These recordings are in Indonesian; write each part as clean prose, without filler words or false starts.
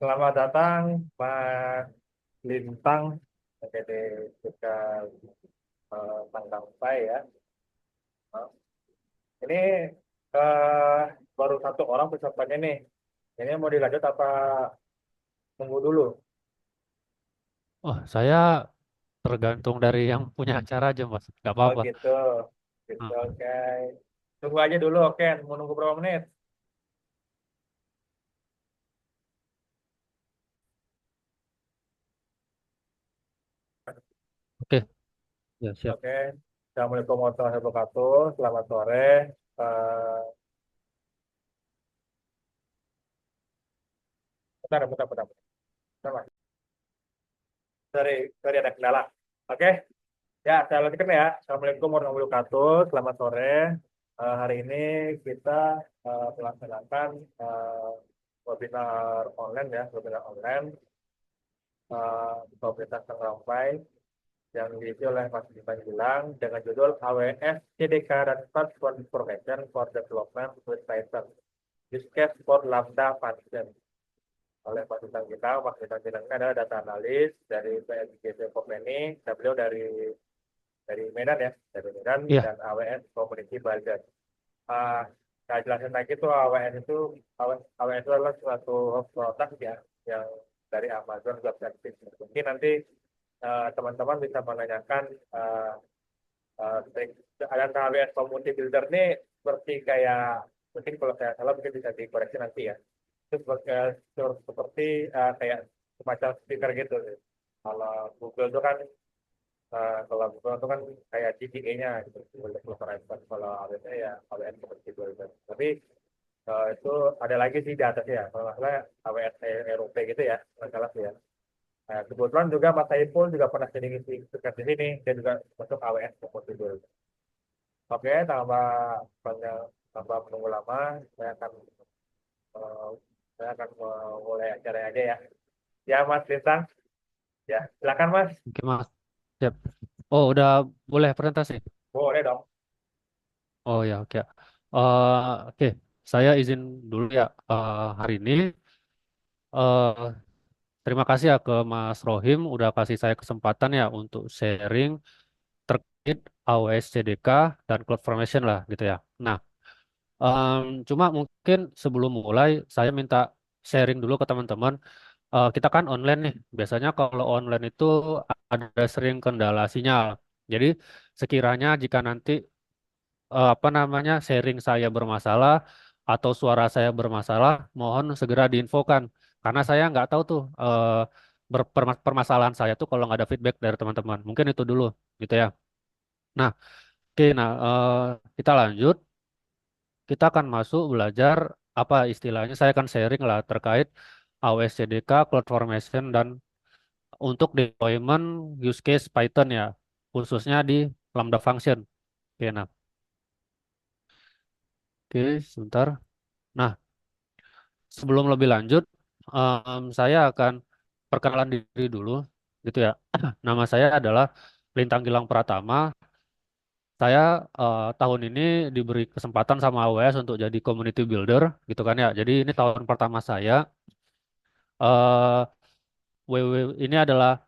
Selamat datang, Mas Lintang, PPD Suka Tanggang Pai ya. Ini baru satu orang pesertanya nih. Ini mau dilanjut apa tunggu dulu? Oh, saya tergantung dari yang punya acara aja, Mas. Nggak Oh apa-apa. gitu, gitu Hmm. oke. Tunggu aja dulu, oke. Mau nunggu berapa menit? Oke, ya siap. Oke. Assalamualaikum warahmatullahi wabarakatuh. Selamat sore. Eh, bentar, bentar, bentar. Bentar, Mas. Sorry, ada kendala. Oke. Ya, saya lanjutkan ya. Assalamualaikum warahmatullahi wabarakatuh. Selamat sore. Hari ini kita melaksanakan eh, webinar online pemerintah Tangrampai yang diisi oleh Mas Bintang Gilang dengan judul AWS CDK dan Platform Information for Development with Python Use Case for Lambda Function oleh Mas Bintang Gilang. Mas Bintang Gilang ini adalah data analis dari PNGC Company. Beliau dari Medan ya, dari Medan Iya, dan AWS Community Builder. Uh, saya jelasin lagi tuh AWS itu AWS itu adalah suatu produk ya yang dari Amazon Web Services. Mungkin nanti teman-teman bisa menanyakan uh, ada AWS Community Builder nih seperti kayak mungkin kalau saya salah mungkin bisa dikoreksi nanti ya. Itu seperti kayak semacam speaker gitu. Kalau Google itu kan kalau Google itu kan kayak GPA-nya gitu, developer advanced. Kalau AWS ya AWS seperti itu. Tapi itu ada lagi sih di atasnya. Kalau nggak salah AWS Eropa gitu ya, nggak salah sih ya. Nah, kebetulan juga Mas Saiful juga pernah sering ngisi tugas di sini. Dia juga masuk AWS seperti itu. Oke, banyak tanpa menunggu lama, saya akan eh, memulai acara aja ya. Ya Mas Lintang, ya silakan Mas. oke, Mas. Siap. Oh, udah boleh presentasi? Boleh dong. Oh ya, oke. Oke, saya izin dulu ya. Hari ini eh, terima kasih ya ke Mas Rohim udah kasih saya kesempatan ya untuk sharing terkait AWS CDK dan CloudFormation lah gitu ya. Nah, cuma mungkin sebelum mulai saya minta sharing dulu ke teman-teman. Kita kan online nih. Biasanya kalau online itu ada sering kendala sinyal. Jadi sekiranya jika nanti apa namanya sharing saya bermasalah atau suara saya bermasalah, mohon segera diinfokan. Karena saya nggak tahu tuh permasalahan saya tuh kalau nggak ada feedback dari teman-teman. Mungkin itu dulu gitu ya. Nah, oke, nah kita lanjut. Kita akan masuk belajar apa istilahnya. Saya akan sharing lah terkait AWS CDK, CloudFormation dan untuk deployment use case Python ya, khususnya di Lambda Function. Oke, nah, oke, sebentar. Nah, sebelum lebih lanjut, saya akan perkenalan diri dulu, gitu ya. Nama saya adalah Lintang Gilang Pratama. Saya tahun ini diberi kesempatan sama AWS untuk jadi community builder, gitu kan ya. Jadi ini tahun pertama saya. eh ini adalah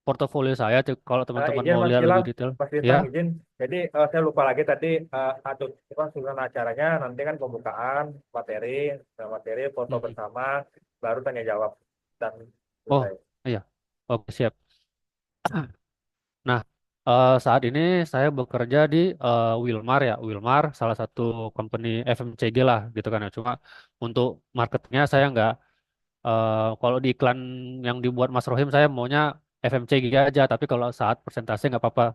portofolio saya. Kalau teman-teman Izin mau Mas lihat lebih Gilang, detail, Mas ya. Lintang izin. Jadi saya lupa lagi tadi atau apa susunan acaranya nanti kan pembukaan materi, materi foto Mhm. bersama, baru tanya jawab dan Oh, selesai. iya. Oke, siap. Nah, saat ini saya bekerja di Wilmar ya. Wilmar salah satu company FMCG lah gitu kan ya. Cuma untuk marketnya saya nggak, kalau di iklan yang dibuat Mas Rohim saya maunya FMCG aja. Tapi kalau saat presentasi nggak apa-apa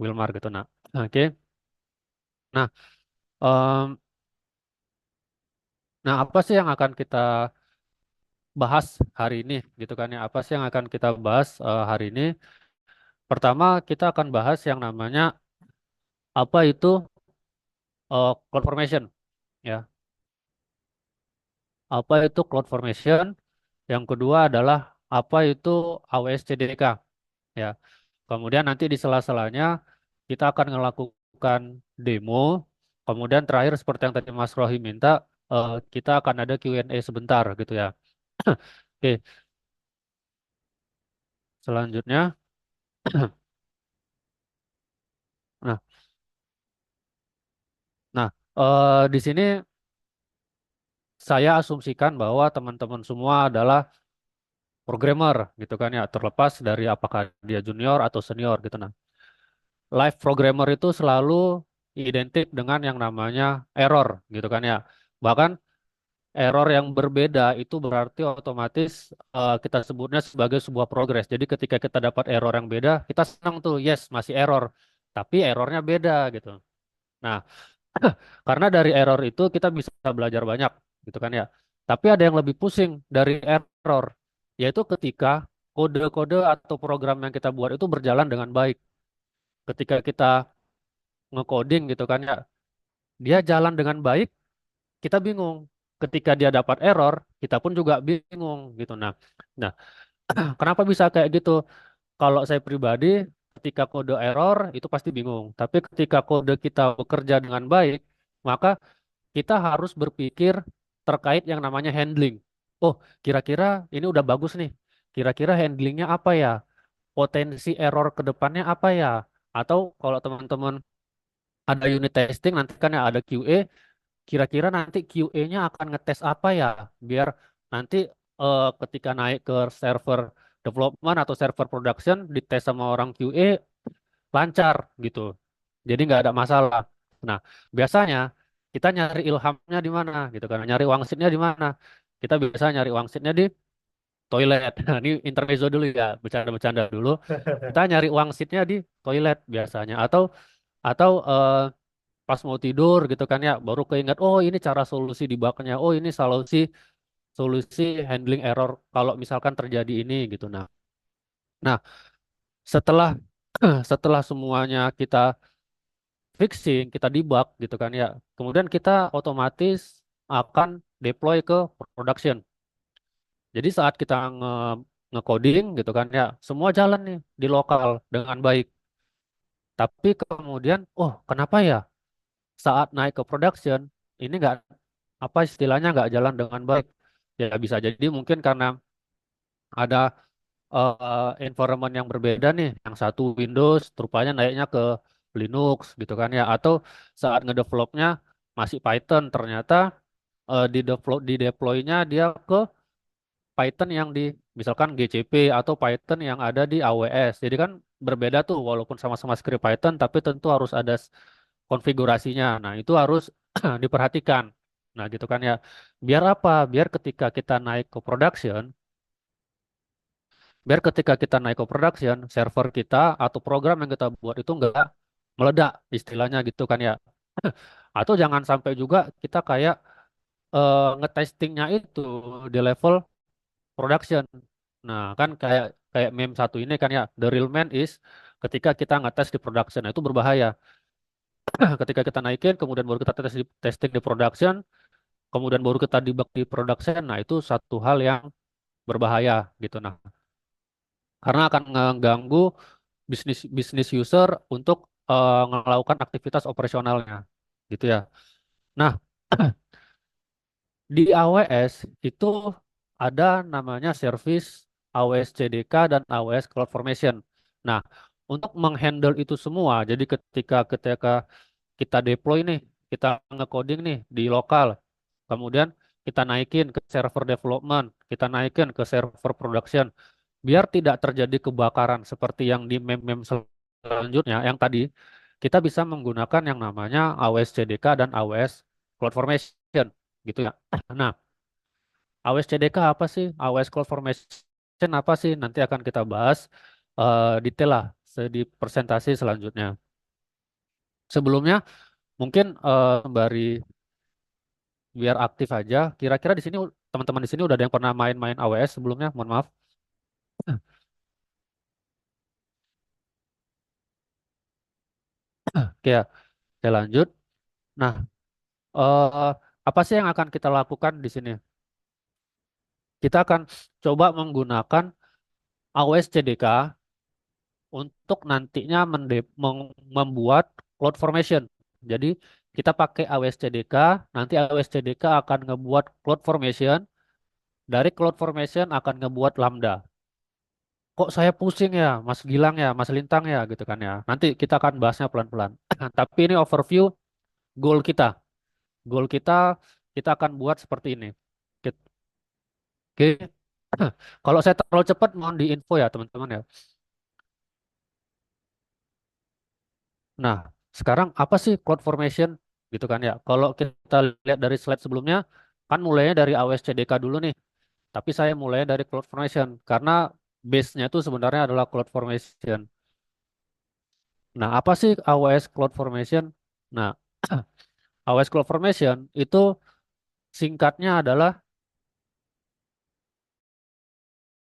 Wilmar gitu. Nah, oke. Nah, em, nah apa sih yang akan kita bahas hari ini gitu kan ya? Apa sih yang akan kita bahas hari ini? Pertama, kita akan bahas yang namanya apa itu CloudFormation ya. Apa itu CloudFormation? Yang kedua adalah apa itu AWS CDK ya. Kemudian nanti di sela-selanya kita akan melakukan demo. Kemudian terakhir seperti yang tadi Mas Rohi minta, kita akan ada Q&A sebentar gitu ya. Oke, selanjutnya, nah, nah, di sini saya asumsikan bahwa teman-teman semua adalah programmer gitu kan ya, terlepas dari apakah dia junior atau senior gitu. Nah, live programmer itu selalu identik dengan yang namanya error gitu kan ya. Bahkan error yang berbeda itu berarti otomatis kita sebutnya sebagai sebuah progres. Jadi ketika kita dapat error yang beda, kita senang tuh, yes masih error, tapi errornya beda gitu. Nah, karena dari error itu kita bisa belajar banyak gitu kan ya. Tapi ada yang lebih pusing dari error, yaitu ketika kode-kode atau program yang kita buat itu berjalan dengan baik. Ketika kita ngecoding gitu kan ya, dia jalan dengan baik, kita bingung. Ketika dia dapat error, kita pun juga bingung gitu. Nah, kenapa bisa kayak gitu? Kalau saya pribadi, ketika kode error itu pasti bingung. Tapi ketika kode kita bekerja dengan baik, maka kita harus berpikir terkait yang namanya handling. Oh, kira-kira ini udah bagus nih. Kira-kira handlingnya apa ya? Potensi error ke depannya apa ya? Atau kalau teman-teman ada unit testing, nanti kan ya ada QA, kira-kira nanti QA-nya akan ngetes apa ya? Biar nanti ketika naik ke server development atau server production, dites sama orang QA lancar gitu. Jadi nggak ada masalah. Nah, biasanya kita nyari ilhamnya di mana gitu kan. Nyari wangsitnya di mana? Kita biasa nyari wangsitnya di toilet. Nah, ini intermezzo dulu ya, bercanda-bercanda dulu. Kita nyari wangsitnya di toilet biasanya atau pas mau tidur gitu kan ya, baru keinget oh ini cara solusi di bugnya. Oh, ini solusi solusi handling error kalau misalkan terjadi ini gitu. Nah, setelah setelah semuanya kita fixing, kita debug gitu kan ya. Kemudian kita otomatis akan deploy ke production. Jadi saat kita nge-coding gitu kan ya, semua jalan nih di lokal dengan baik. Tapi kemudian, oh kenapa ya saat naik ke production ini nggak apa istilahnya nggak jalan dengan baik? Ya bisa jadi mungkin karena ada environment yang berbeda nih. Yang satu Windows, rupanya naiknya ke Linux gitu kan ya. Atau saat ngedevelopnya masih Python, ternyata di deploy-nya dia ke Python yang di misalkan GCP atau Python yang ada di AWS. Jadi kan berbeda tuh walaupun sama-sama script Python tapi tentu harus ada konfigurasinya. Nah, itu harus diperhatikan. Nah, gitu kan ya. Biar apa? Biar ketika kita naik ke production, biar ketika kita naik ke production, server kita atau program yang kita buat itu nggak meledak istilahnya gitu kan ya. Atau jangan sampai juga kita kayak ngetestingnya itu di level production. Nah, kan kayak kayak meme satu ini kan ya, the real man is ketika kita ngetes di production. Nah, itu berbahaya. Ketika kita naikin, kemudian baru kita testing di production, kemudian baru kita debug di production. Nah, itu satu hal yang berbahaya gitu. Nah, karena akan mengganggu bisnis bisnis user untuk melakukan aktivitas operasionalnya, gitu ya. Nah, di AWS itu ada namanya service AWS CDK dan AWS CloudFormation. Nah, untuk menghandle itu semua, jadi ketika kita deploy nih, kita nge-coding nih di lokal, kemudian kita naikin ke server development, kita naikin ke server production, biar tidak terjadi kebakaran seperti yang di meme-meme selanjutnya, yang tadi, kita bisa menggunakan yang namanya AWS CDK dan AWS CloudFormation, gitu ya. Nah, AWS CDK apa sih? AWS CloudFormation apa sih? Nanti akan kita bahas detail lah di presentasi selanjutnya. Sebelumnya, mungkin sembari biar aktif aja. Kira-kira di sini teman-teman di sini udah ada yang pernah main-main AWS sebelumnya? Mohon maaf. Oke, ya. Saya lanjut. Nah, eh, apa sih yang akan kita lakukan di sini? Kita akan coba menggunakan AWS CDK untuk nantinya membuat CloudFormation. Jadi kita pakai AWS CDK, nanti AWS CDK akan ngebuat CloudFormation Dari CloudFormation akan ngebuat Lambda. Kok saya pusing ya, Mas Gilang ya, Mas Lintang ya, gitu kan ya. Nanti kita akan bahasnya pelan-pelan. Tapi ini overview goal kita. Goal kita, kita akan buat seperti ini. Oke. Kalau saya terlalu cepat, mohon diinfo ya, teman-teman ya. Nah, sekarang apa sih CloudFormation? Gitu kan ya. Kalau kita lihat dari slide sebelumnya, kan mulainya dari AWS CDK dulu nih. Tapi saya mulai dari CloudFormation karena base-nya itu sebenarnya adalah CloudFormation. Nah, apa sih AWS CloudFormation? Nah, AWS CloudFormation itu singkatnya adalah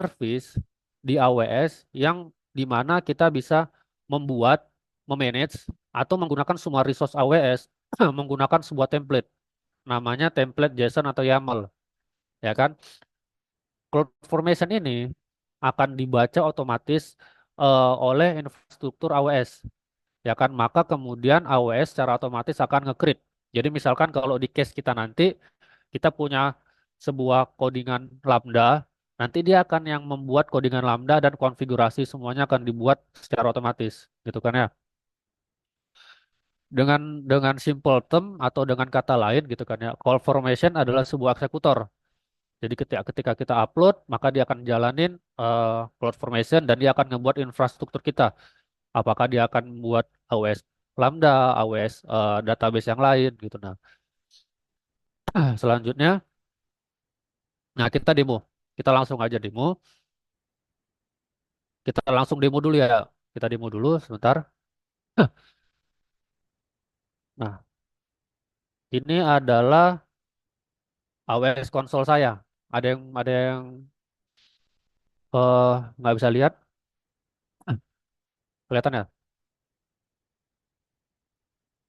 service di AWS yang di mana kita bisa membuat, memanage, atau menggunakan semua resource AWS menggunakan sebuah template. Namanya template JSON atau YAML. Ya kan? CloudFormation ini akan dibaca otomatis oleh infrastruktur AWS. Ya kan, maka kemudian AWS secara otomatis akan nge-create. Jadi misalkan kalau di case kita nanti kita punya sebuah codingan Lambda, nanti dia akan yang membuat codingan Lambda dan konfigurasi semuanya akan dibuat secara otomatis, gitu kan ya. Dengan simple term atau dengan kata lain gitu kan ya, call formation adalah sebuah eksekutor. Jadi ketika kita upload, maka dia akan jalanin cloud formation dan dia akan ngebuat infrastruktur kita. Apakah dia akan membuat AWS Lambda, AWS database yang lain gitu. Nah, selanjutnya, nah kita demo. Kita langsung aja demo. Kita langsung demo dulu ya. Kita demo dulu sebentar. Nah, ini adalah AWS konsol saya. Ada yang nggak bisa lihat? Kelihatan ya?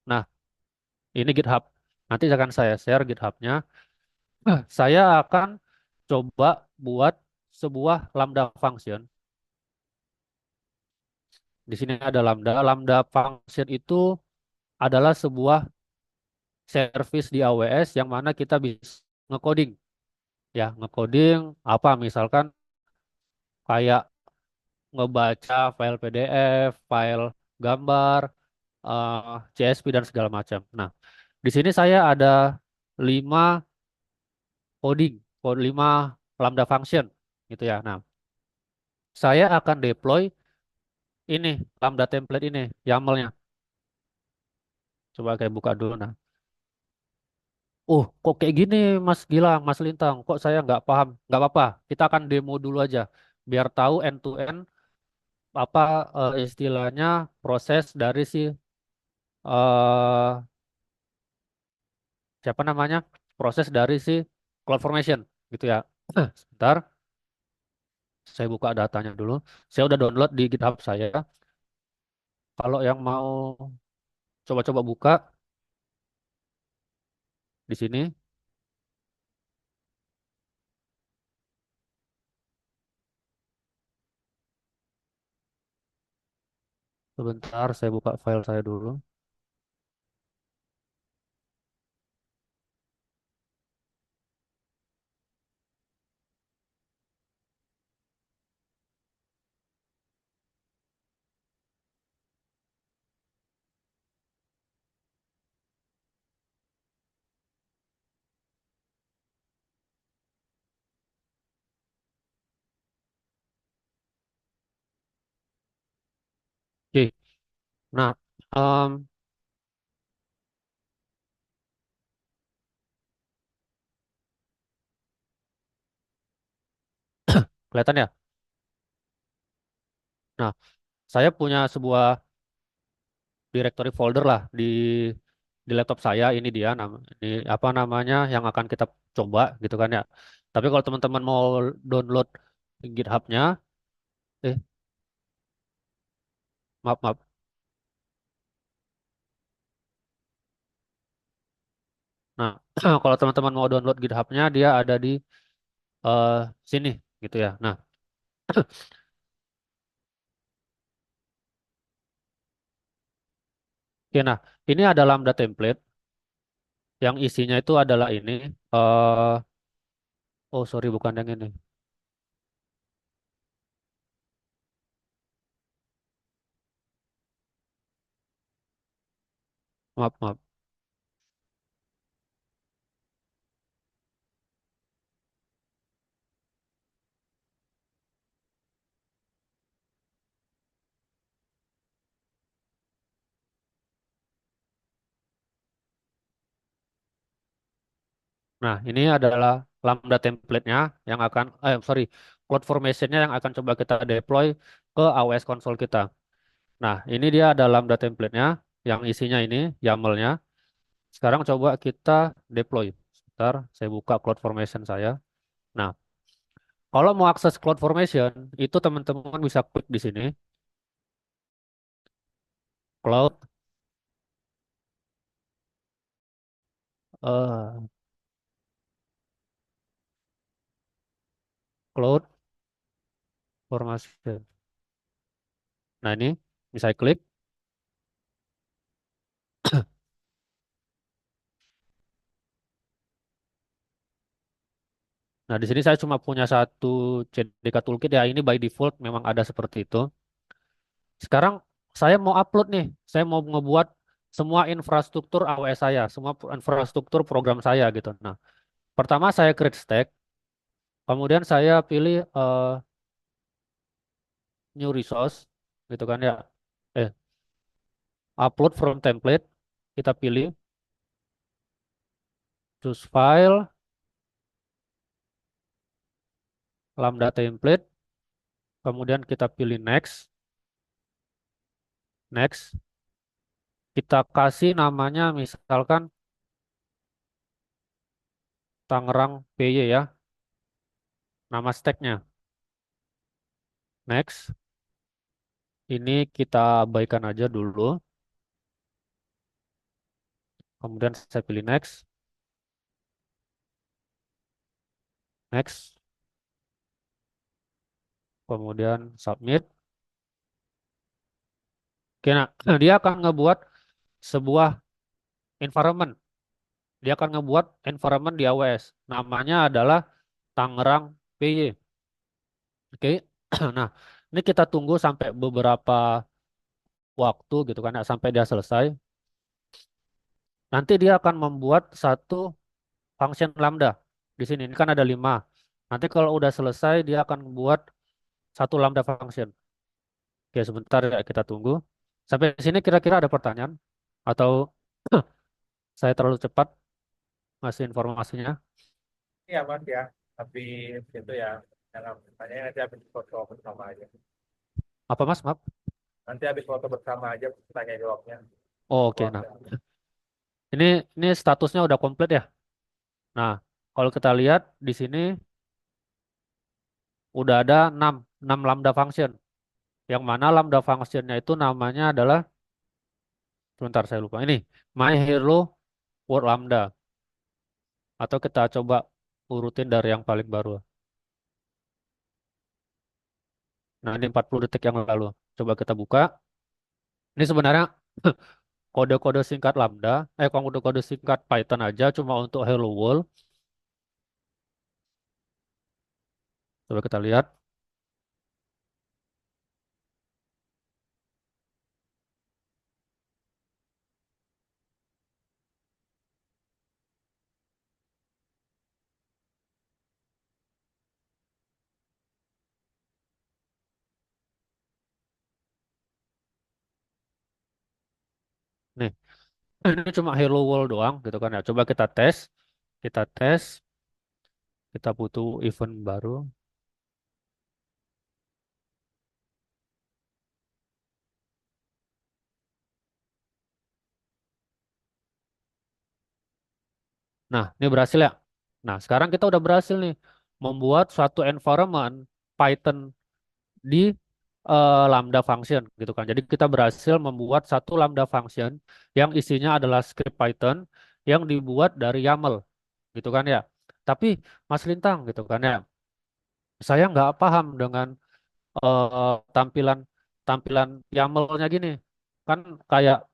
Nah, ini GitHub. Nanti akan saya share GitHub-nya. Saya akan coba buat sebuah Lambda function. Di sini ada Lambda. Lambda function itu adalah sebuah service di AWS yang mana kita bisa ngecoding. Ya, ngecoding apa misalkan kayak ngebaca file PDF, file gambar, CSV dan segala macam. Nah, di sini saya ada 5 coding, 5 Lambda function gitu ya. Nah, saya akan deploy ini Lambda template ini, YAML-nya. Coba kayak buka dulu. Nah, kok kayak gini Mas Gilang, Mas Lintang, kok saya nggak paham? Nggak apa-apa, kita akan demo dulu aja, biar tahu end to end apa istilahnya proses dari si eh siapa namanya proses dari si CloudFormation gitu ya. Sebentar, saya buka datanya dulu. Saya udah download di GitHub saya. Kalau yang mau coba-coba buka di sini, sebentar saya buka file saya dulu. Oke, nah em, kelihatan ya. Nah, saya punya sebuah directory folder lah di laptop saya. Ini dia ini apa namanya yang akan kita coba gitu kan ya. Tapi kalau teman-teman mau download GitHub-nya, eh maaf maaf. Nah, kalau teman-teman mau download GitHub-nya, dia ada di eh, sini gitu ya. Nah, oke, nah ini ada Lambda template yang isinya itu adalah ini. eh Oh, sorry, bukan yang ini. Maaf, maaf. Nah, ini adalah Lambda template-nya yang akan, sorry, Cloud Formation-nya yang akan coba kita deploy ke AWS console kita. Nah, ini dia ada Lambda template-nya yang isinya ini, YAML-nya. Sekarang coba kita deploy. Sebentar, saya buka Cloud Formation saya. Nah, kalau mau akses Cloud Formation, itu teman-teman bisa klik di sini, Cloud, eh, Cloud Formation. Nah, ini bisa klik. Nah, di sini saya cuma punya satu CDK Toolkit ya. Ini by default memang ada seperti itu. Sekarang saya mau upload nih. Saya mau ngebuat semua infrastruktur AWS saya, semua infrastruktur program saya gitu. Nah, pertama saya create stack, kemudian saya pilih new resource gitu kan ya. Eh, upload from template. Kita pilih choose file, lambda template, kemudian kita pilih next, next. Kita kasih namanya misalkan Tangerang PY ya, nama stacknya. Next, ini kita abaikan aja dulu. Kemudian saya pilih next, next, kemudian submit. Oke, nah, dia akan ngebuat sebuah environment. Dia akan ngebuat environment di AWS. Namanya adalah Tangerang PY. Oke, nah ini kita tunggu sampai beberapa waktu gitu kan, ya, sampai dia selesai. Nanti dia akan membuat satu function lambda di sini. Ini kan ada 5. Nanti kalau udah selesai dia akan buat satu lambda function. Oke, sebentar ya kita tunggu. Sampai di sini kira-kira ada pertanyaan atau saya terlalu cepat ngasih informasinya? Iya Mas ya, tapi itu ya, dalam pertanyaan nanti habis foto bersama aja. Apa Mas? Maaf. Nanti habis foto bersama aja tanya jawabnya. Oh, oke. Nah, Waktu. ini statusnya udah komplit ya. Nah, kalau kita lihat di sini udah ada 6 lambda function. Yang mana lambda functionnya itu namanya adalah, sebentar saya lupa. Ini, my hello world lambda. Atau kita coba urutin dari yang paling baru. Nah, ini 40 detik yang lalu. Coba kita buka. Ini sebenarnya kode-kode singkat Lambda, kode-kode singkat Python aja cuma untuk Hello World. Coba kita lihat. Nih, ini cuma Hello World doang gitu kan ya. Coba kita tes. Kita tes. Kita butuh event baru. Nah, ini berhasil ya. Nah, sekarang kita udah berhasil nih membuat suatu environment Python di Lambda function gitu kan. Jadi kita berhasil membuat satu Lambda function yang isinya adalah script Python yang dibuat dari YAML gitu kan ya. Tapi Mas Lintang gitu kan ya, saya nggak paham dengan tampilan tampilan YAML-nya gini. Kan kayak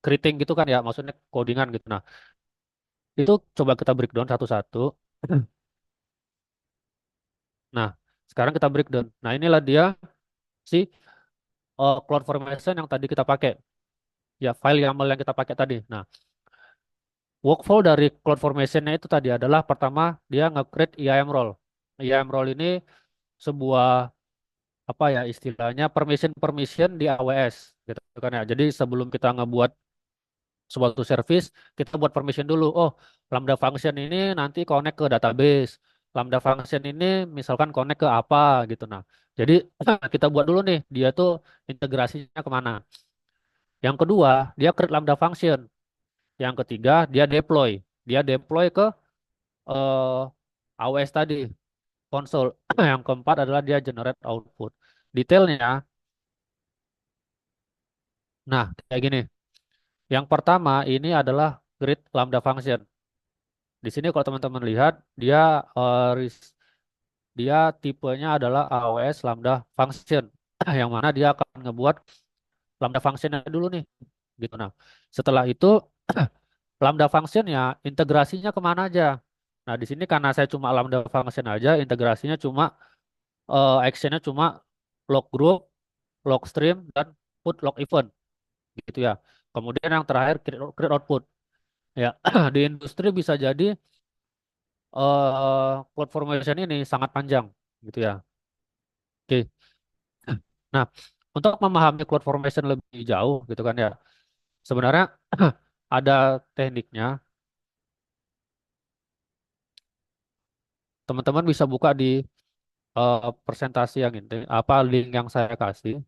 keriting gitu kan ya, maksudnya codingan gitu. Nah, itu coba kita breakdown satu-satu. Nah, sekarang kita breakdown. Nah, inilah dia si CloudFormation yang tadi kita pakai. Ya, file YAML yang kita pakai tadi. Nah, workflow dari CloudFormation-nya itu tadi adalah pertama dia nge-create IAM role. IAM role ini sebuah apa ya istilahnya permission di AWS gitu kan ya. Jadi sebelum kita ngebuat suatu service, kita buat permission dulu. Oh, Lambda function ini nanti connect ke database. Lambda function ini misalkan connect ke apa gitu. Nah, jadi kita buat dulu nih, dia tuh integrasinya kemana. Yang kedua, dia create Lambda function. Yang ketiga, dia deploy. Dia deploy ke eh, AWS tadi, console. Yang keempat adalah dia generate output. Detailnya, nah kayak gini. Yang pertama ini adalah create Lambda function. Di sini kalau teman-teman lihat, dia dia tipenya adalah AWS Lambda Function, yang mana dia akan ngebuat Lambda Functionnya dulu nih, gitu. Nah, setelah itu Lambda Function-nya integrasinya kemana aja? Nah, di sini karena saya cuma Lambda Function aja, integrasinya cuma action-nya cuma log group, log stream, dan put log event, gitu ya. Kemudian yang terakhir create output. Ya, di industri bisa jadi cloud formation ini sangat panjang, gitu ya. Oke. Nah, untuk memahami cloud formation lebih jauh gitu kan ya. Sebenarnya ada tekniknya. Teman-teman bisa buka di presentasi yang ini, apa link yang saya kasih.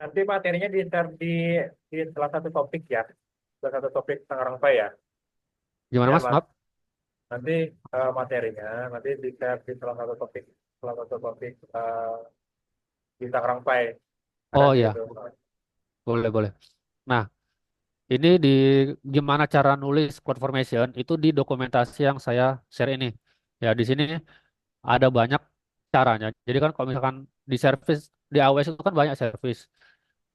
Nanti materinya di salah satu topik ya, salah satu topik Tangerang Pai ya. Gimana Ya Mas? Mas, Maaf. nanti materinya nanti di salah satu topik, di Tangerang Pai ada Oh di ya, itu. boleh boleh. Nah, ini di gimana cara nulis cloud formation itu di dokumentasi yang saya share ini. Ya, di sini ada banyak caranya. Jadi kan kalau misalkan di service di AWS itu kan banyak service.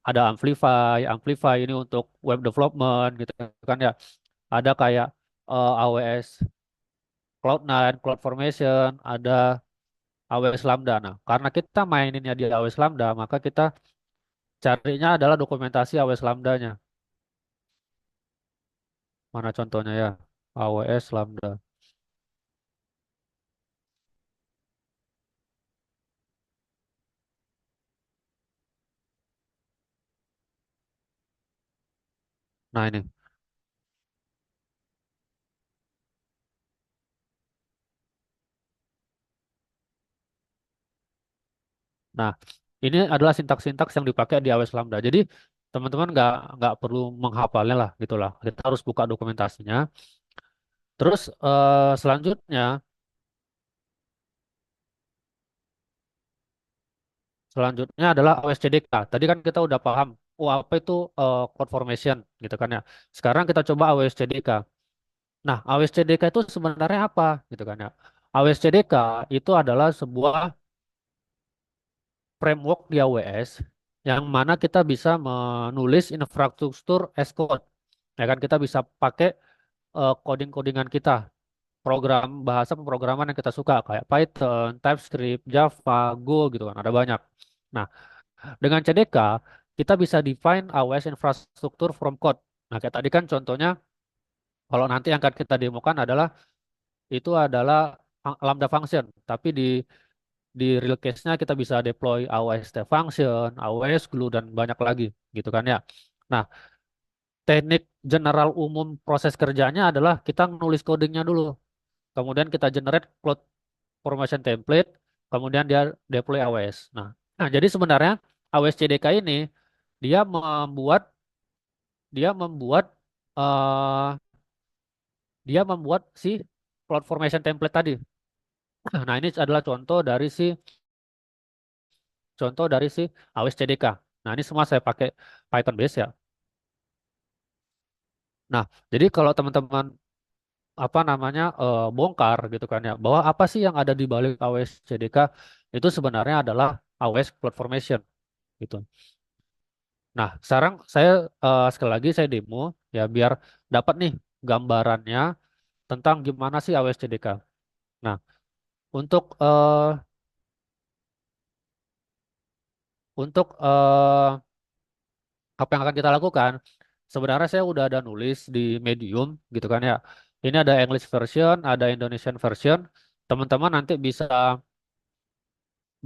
Ada Amplify ini untuk web development gitu kan ya. Ada kayak AWS Cloud9, CloudFormation, ada AWS Lambda. Nah, karena kita maininnya di AWS Lambda, maka kita carinya adalah dokumentasi AWS Lambda-nya. Mana contohnya ya? AWS Lambda. Nah, ini. Nah, ini adalah sintaks-sintaks yang dipakai di AWS Lambda. Jadi, teman-teman nggak perlu menghafalnya lah, gitulah. Kita harus buka dokumentasinya. Terus selanjutnya adalah AWS CDK. Tadi kan kita udah paham, oh apa itu cloud formation gitu kan ya. Sekarang kita coba AWS CDK. Nah, AWS CDK itu sebenarnya apa gitu kan ya. AWS CDK itu adalah sebuah framework di AWS yang mana kita bisa menulis infrastruktur as code. Ya kan kita bisa pakai coding-codingan kita, program bahasa pemrograman yang kita suka kayak Python, TypeScript, Java, Go gitu kan, ada banyak. Nah, dengan CDK kita bisa define AWS infrastruktur from code. Nah, kayak tadi kan contohnya kalau nanti yang akan kita demokan adalah itu adalah Lambda function, tapi di real case-nya kita bisa deploy AWS Step Function, AWS Glue, dan banyak lagi gitu kan ya. Nah, teknik general umum proses kerjanya adalah kita nulis codingnya dulu, kemudian kita generate cloud formation template, kemudian dia deploy AWS. Jadi sebenarnya AWS CDK ini dia membuat dia membuat eh, dia membuat si cloud formation template tadi. Nah, ini adalah contoh dari si AWS CDK. Nah, ini semua saya pakai Python base ya. Nah, jadi kalau teman-teman apa namanya bongkar gitu kan ya, bahwa apa sih yang ada di balik AWS CDK itu sebenarnya adalah AWS CloudFormation gitu. Nah, sekarang saya sekali lagi saya demo ya biar dapat nih gambarannya tentang gimana sih AWS CDK. Nah, untuk apa yang akan kita lakukan? Sebenarnya saya udah ada nulis di Medium gitu kan ya. Ini ada English version, ada Indonesian version. Teman-teman nanti bisa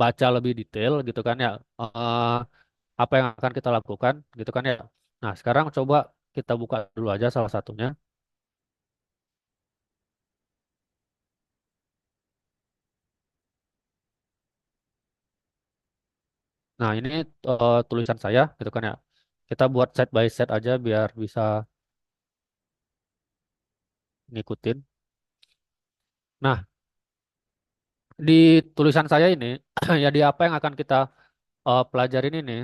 baca lebih detail gitu kan ya. eh, Apa yang akan kita lakukan gitu kan ya. Nah, sekarang coba kita buka dulu aja salah satunya. Nah, ini tulisan saya gitu kan ya. Kita buat set by set aja biar bisa ngikutin. Nah, di tulisan saya ini ya di apa yang akan kita pelajarin ini.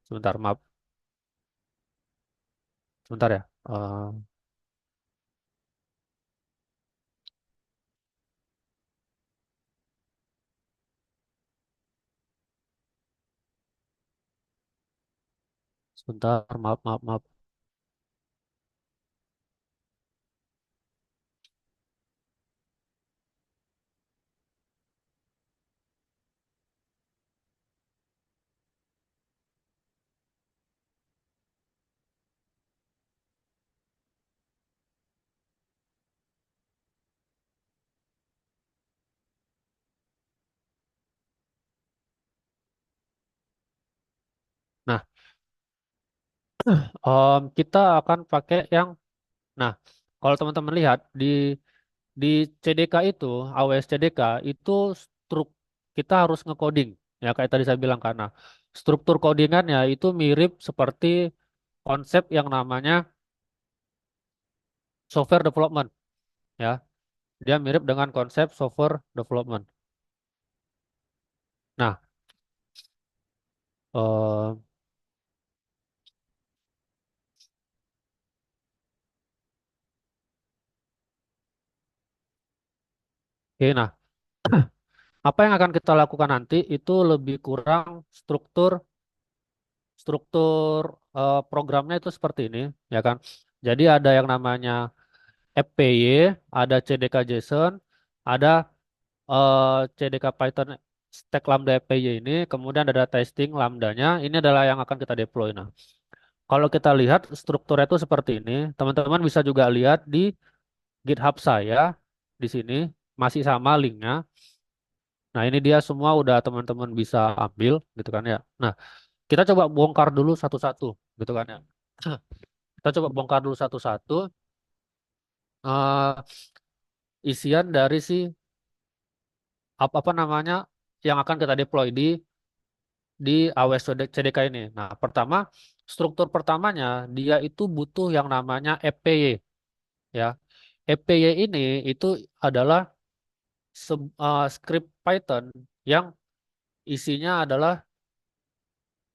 Sebentar, maaf, sebentar ya. Sebentar, maaf, maaf, maaf. Nah, kita akan pakai yang, nah, kalau teman-teman lihat di CDK itu, AWS CDK itu struk kita harus ngecoding. Ya, kayak tadi saya bilang karena struktur codingannya itu mirip seperti konsep yang namanya software development. Ya, dia mirip dengan konsep software development. Nah, eh, oke, nah, apa yang akan kita lakukan nanti itu lebih kurang struktur struktur programnya itu seperti ini, ya kan? Jadi ada yang namanya FPY, ada CDK JSON, ada CDK Python stack Lambda FPY ini, kemudian ada testing lambdanya. Ini adalah yang akan kita deploy. Nah, kalau kita lihat strukturnya itu seperti ini, teman-teman bisa juga lihat di GitHub saya di sini masih sama linknya. Nah, ini dia semua udah teman-teman bisa ambil gitu kan ya. Nah, kita coba bongkar dulu satu-satu gitu kan ya. Kita coba bongkar dulu satu-satu eh, isian dari si apa namanya yang akan kita deploy di AWS CDK ini. Nah, pertama struktur pertamanya dia itu butuh yang namanya FPY ya. FPY ini itu adalah script Python yang isinya adalah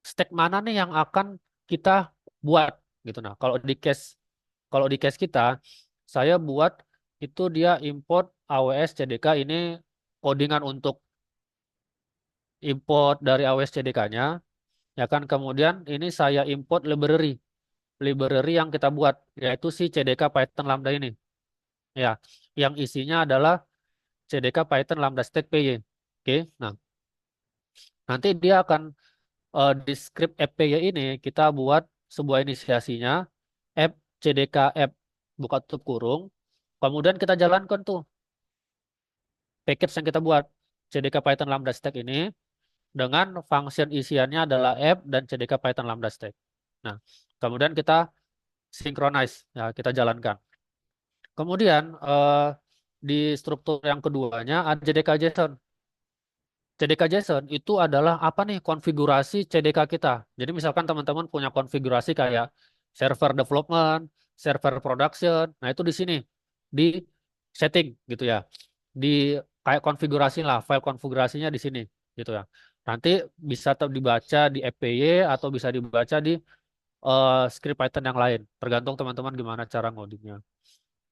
stack mana nih yang akan kita buat gitu. Nah, kalau di case kita saya buat itu dia import AWS CDK ini codingan untuk import dari AWS CDK-nya, ya kan? Kemudian ini saya import library yang kita buat, yaitu si CDK Python Lambda ini, ya, yang isinya adalah CDK Python Lambda Stack PY. Oke, nah nanti dia akan di script FPY ini kita buat sebuah inisiasinya app CDK app buka tutup kurung, kemudian kita jalankan tuh package yang kita buat CDK Python Lambda Stack ini dengan function isiannya adalah app dan CDK Python Lambda Stack. Nah, kemudian kita synchronize, ya, kita jalankan. Kemudian di struktur yang keduanya ada CDK JSON. CDK JSON itu adalah apa nih konfigurasi CDK kita. Jadi misalkan teman-teman punya konfigurasi kayak server development, server production, nah itu di sini di setting gitu ya. Di kayak konfigurasi lah, file konfigurasinya di sini gitu ya. Nanti bisa dibaca di FPY atau bisa dibaca di script Python yang lain, tergantung teman-teman gimana cara ngodingnya.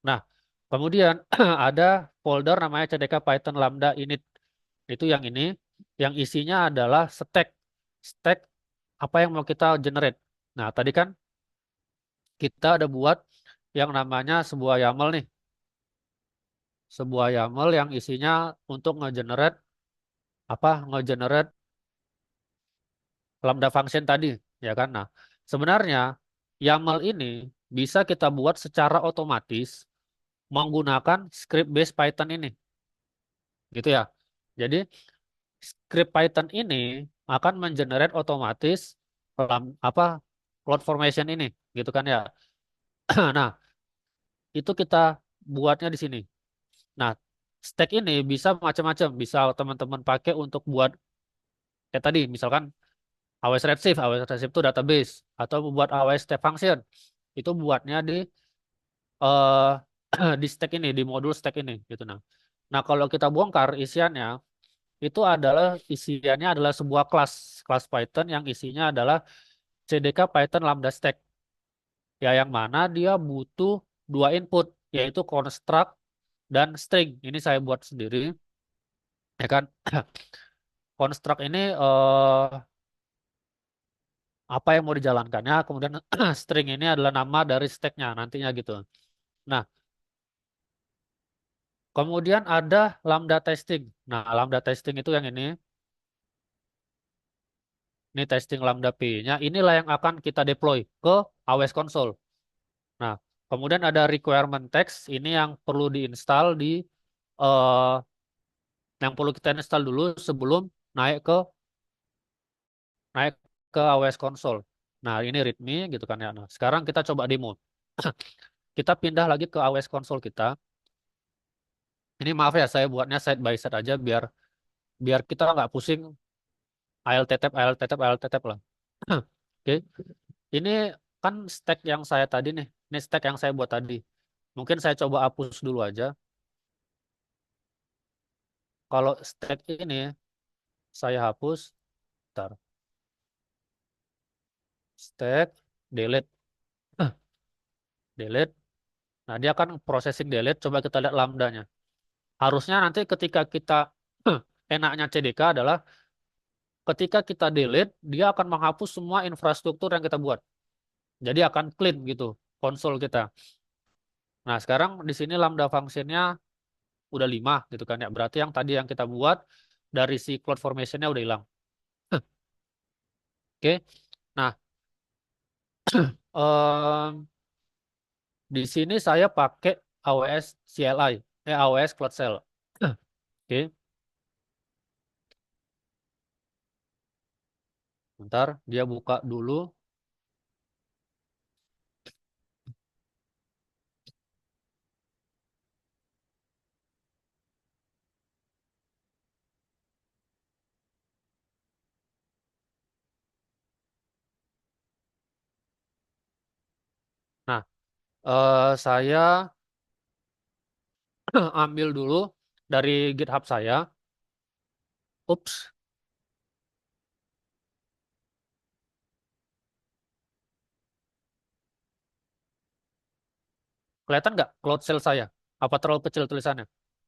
Nah, kemudian ada folder namanya CDK Python Lambda init. Itu yang ini, yang isinya adalah stack apa yang mau kita generate. Nah, tadi kan kita ada buat yang namanya sebuah YAML nih. sebuah YAML yang isinya untuk ngegenerate ngegenerate lambda function tadi, ya kan? Nah, sebenarnya YAML ini bisa kita buat secara otomatis menggunakan script based Python ini, gitu ya. Jadi script Python ini akan mengenerate otomatis lam, apa CloudFormation ini, gitu kan ya. Nah, itu kita buatnya di sini. Nah, stack ini bisa macam-macam, bisa teman-teman pakai untuk buat kayak tadi, misalkan AWS Redshift itu database, atau membuat AWS Step Function, itu buatnya di eh di stack ini, di modul stack ini, gitu. Nah, kalau kita bongkar isiannya adalah sebuah kelas Python yang isinya adalah CDK Python Lambda Stack, ya yang mana dia butuh dua input, yaitu construct dan string. Ini saya buat sendiri, ya kan? Construct ini apa yang mau dijalankannya, kemudian string ini adalah nama dari stacknya nantinya gitu. Nah, kemudian ada lambda testing. Nah, lambda testing itu yang ini testing lambda P-nya. Inilah yang akan kita deploy ke AWS Console. Nah, kemudian ada requirement text. Ini yang perlu diinstal eh, yang perlu kita install dulu sebelum naik ke naik ke AWS Console. Nah, ini README gitu kan ya. Nah, sekarang kita coba demo. Kita pindah lagi ke AWS Console kita. Ini maaf ya, saya buatnya side by side aja biar biar kita nggak pusing ALTTF lah. Oke, ini kan stack yang saya tadi nih. Ini stack yang saya buat tadi. Mungkin saya coba hapus dulu aja. Kalau stack ini saya hapus, ntar stack delete, delete. Nah, dia akan processing delete. Coba kita lihat lambdanya. Harusnya nanti ketika kita enaknya CDK adalah ketika kita delete, dia akan menghapus semua infrastruktur yang kita buat. Jadi akan clean gitu konsol kita. Nah, sekarang di sini lambda functionnya udah 5 gitu kan ya. Berarti yang tadi yang kita buat dari si CloudFormation-nya udah hilang. Oke. Nah, em, di sini saya pakai AWS CLI, AWS Cloud Shell. Oke, bentar dia buka dulu. Nah, saya ambil dulu dari GitHub saya. Ups, kelihatan nggak Cloud Shell saya? Apa terlalu kecil tulisannya?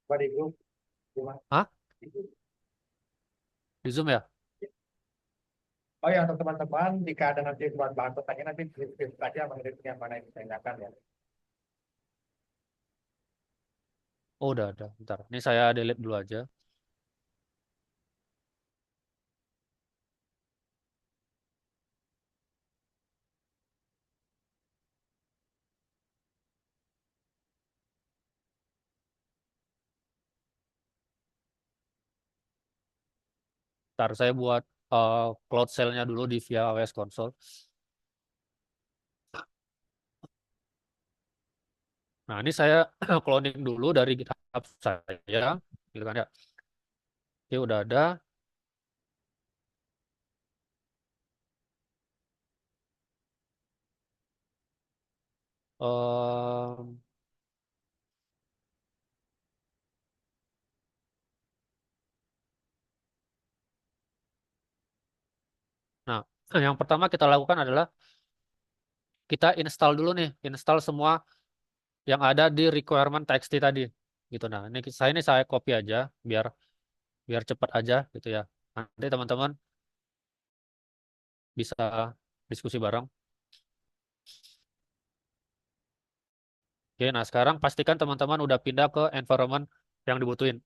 Apa di grup? Gimana? Hah? Di Zoom ya? Oh ya, untuk teman-teman, jika ada nanti buat bahan pertanyaan, nanti tulis aja mengenai yang mana yang ditanyakan ya. Oh, udah ada. Bentar. Ini saya delete dulu aja. Bentar, saya buat Cloud Shell-nya dulu di via AWS Console. Nah, ini saya cloning dulu dari GitHub saya, gitu kan ya. Oke, udah ada. Em, nah, yang pertama kita lakukan adalah kita install dulu nih, install semua yang ada di requirement txt tadi, gitu. Nah, ini saya copy aja biar biar cepat aja, gitu ya. Nanti teman-teman bisa diskusi bareng. Oke, nah sekarang pastikan teman-teman udah pindah ke environment yang dibutuhin.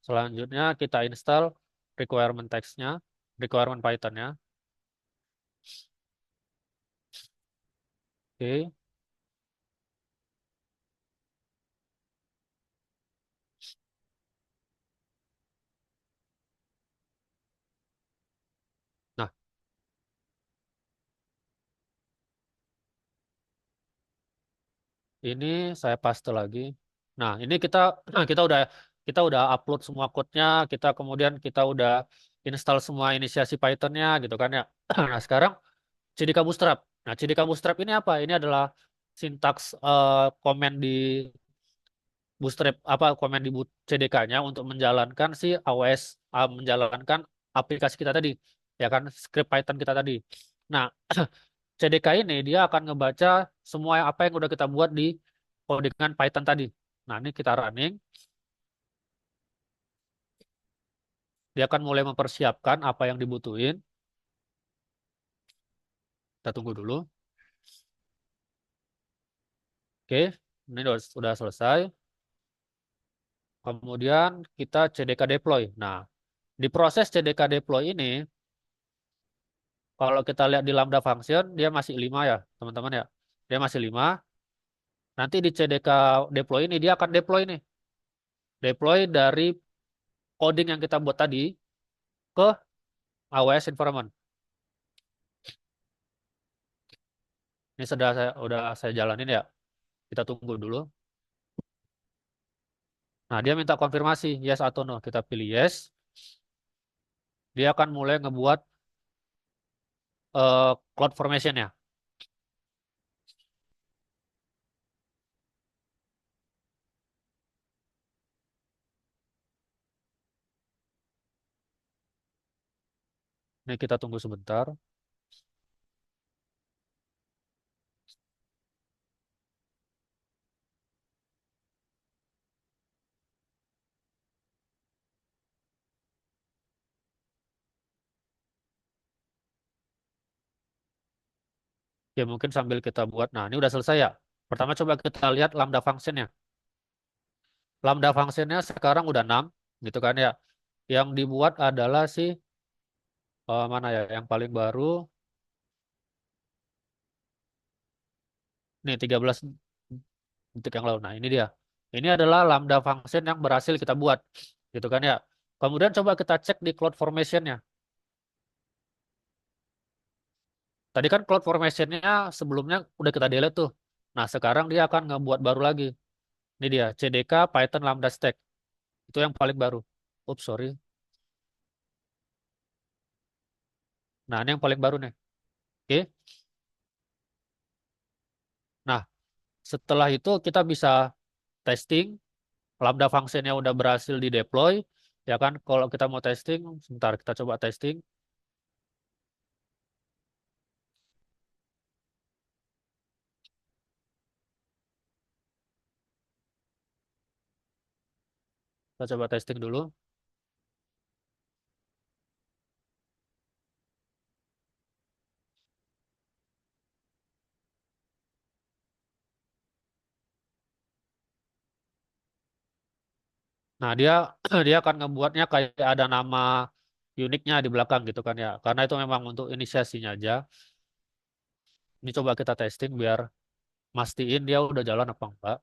Selanjutnya kita install requirement text-nya, requirement Python-nya. Oke, nah ini saya paste lagi. Nah ini kita kita udah upload semua code-nya, kita kemudian kita udah install semua inisiasi Python-nya gitu kan ya. Nah sekarang CDK Bootstrap. Nah CDK Bootstrap ini apa? Ini adalah sintaks komen di Bootstrap apa komen di CDK-nya untuk menjalankan si AWS menjalankan aplikasi kita tadi ya kan script Python kita tadi. Nah, CDK ini dia akan ngebaca semua apa yang udah kita buat di codingan Python tadi. Nah, ini kita running, dia akan mulai mempersiapkan apa yang dibutuhin. Kita tunggu dulu. Oke, ini sudah selesai. Kemudian kita CDK deploy. Nah, di proses CDK deploy ini kalau kita lihat di Lambda function, dia masih 5 ya, teman-teman ya. Dia masih 5. Nanti di CDK deploy ini, dia akan deploy nih. Deploy dari coding yang kita buat tadi ke AWS environment. Ini udah saya jalanin ya. Kita tunggu dulu. Nah, dia minta konfirmasi, yes atau no. Kita pilih yes. Dia akan mulai ngebuat cloud formation ya. Ini kita tunggu sebentar. Ya, mungkin sambil kita buat. Nah, ini udah selesai ya. Pertama coba kita lihat Lambda function-nya. Lambda function-nya sekarang udah 6, gitu kan ya. Yang dibuat adalah si mana ya? Yang paling baru. Nih 13 detik yang lalu. Nah, ini dia. Ini adalah Lambda function yang berhasil kita buat, gitu kan ya. Kemudian coba kita cek di cloud formation-nya. Tadi kan cloud formation-nya sebelumnya udah kita delete tuh. Nah, sekarang dia akan ngebuat baru lagi. Ini dia, CDK Python Lambda Stack. Itu yang paling baru. Oops, sorry. Nah, ini yang paling baru nih. Oke. Nah, setelah itu kita bisa testing. Lambda function-nya udah berhasil di deploy. Ya kan, kalau kita mau testing, sebentar kita coba testing. Kita coba testing dulu. Nah, dia dia akan ngebuatnya kayak ada nama uniknya di belakang gitu kan ya. Karena itu memang untuk inisiasinya aja. Ini coba kita testing biar mastiin dia udah jalan apa enggak.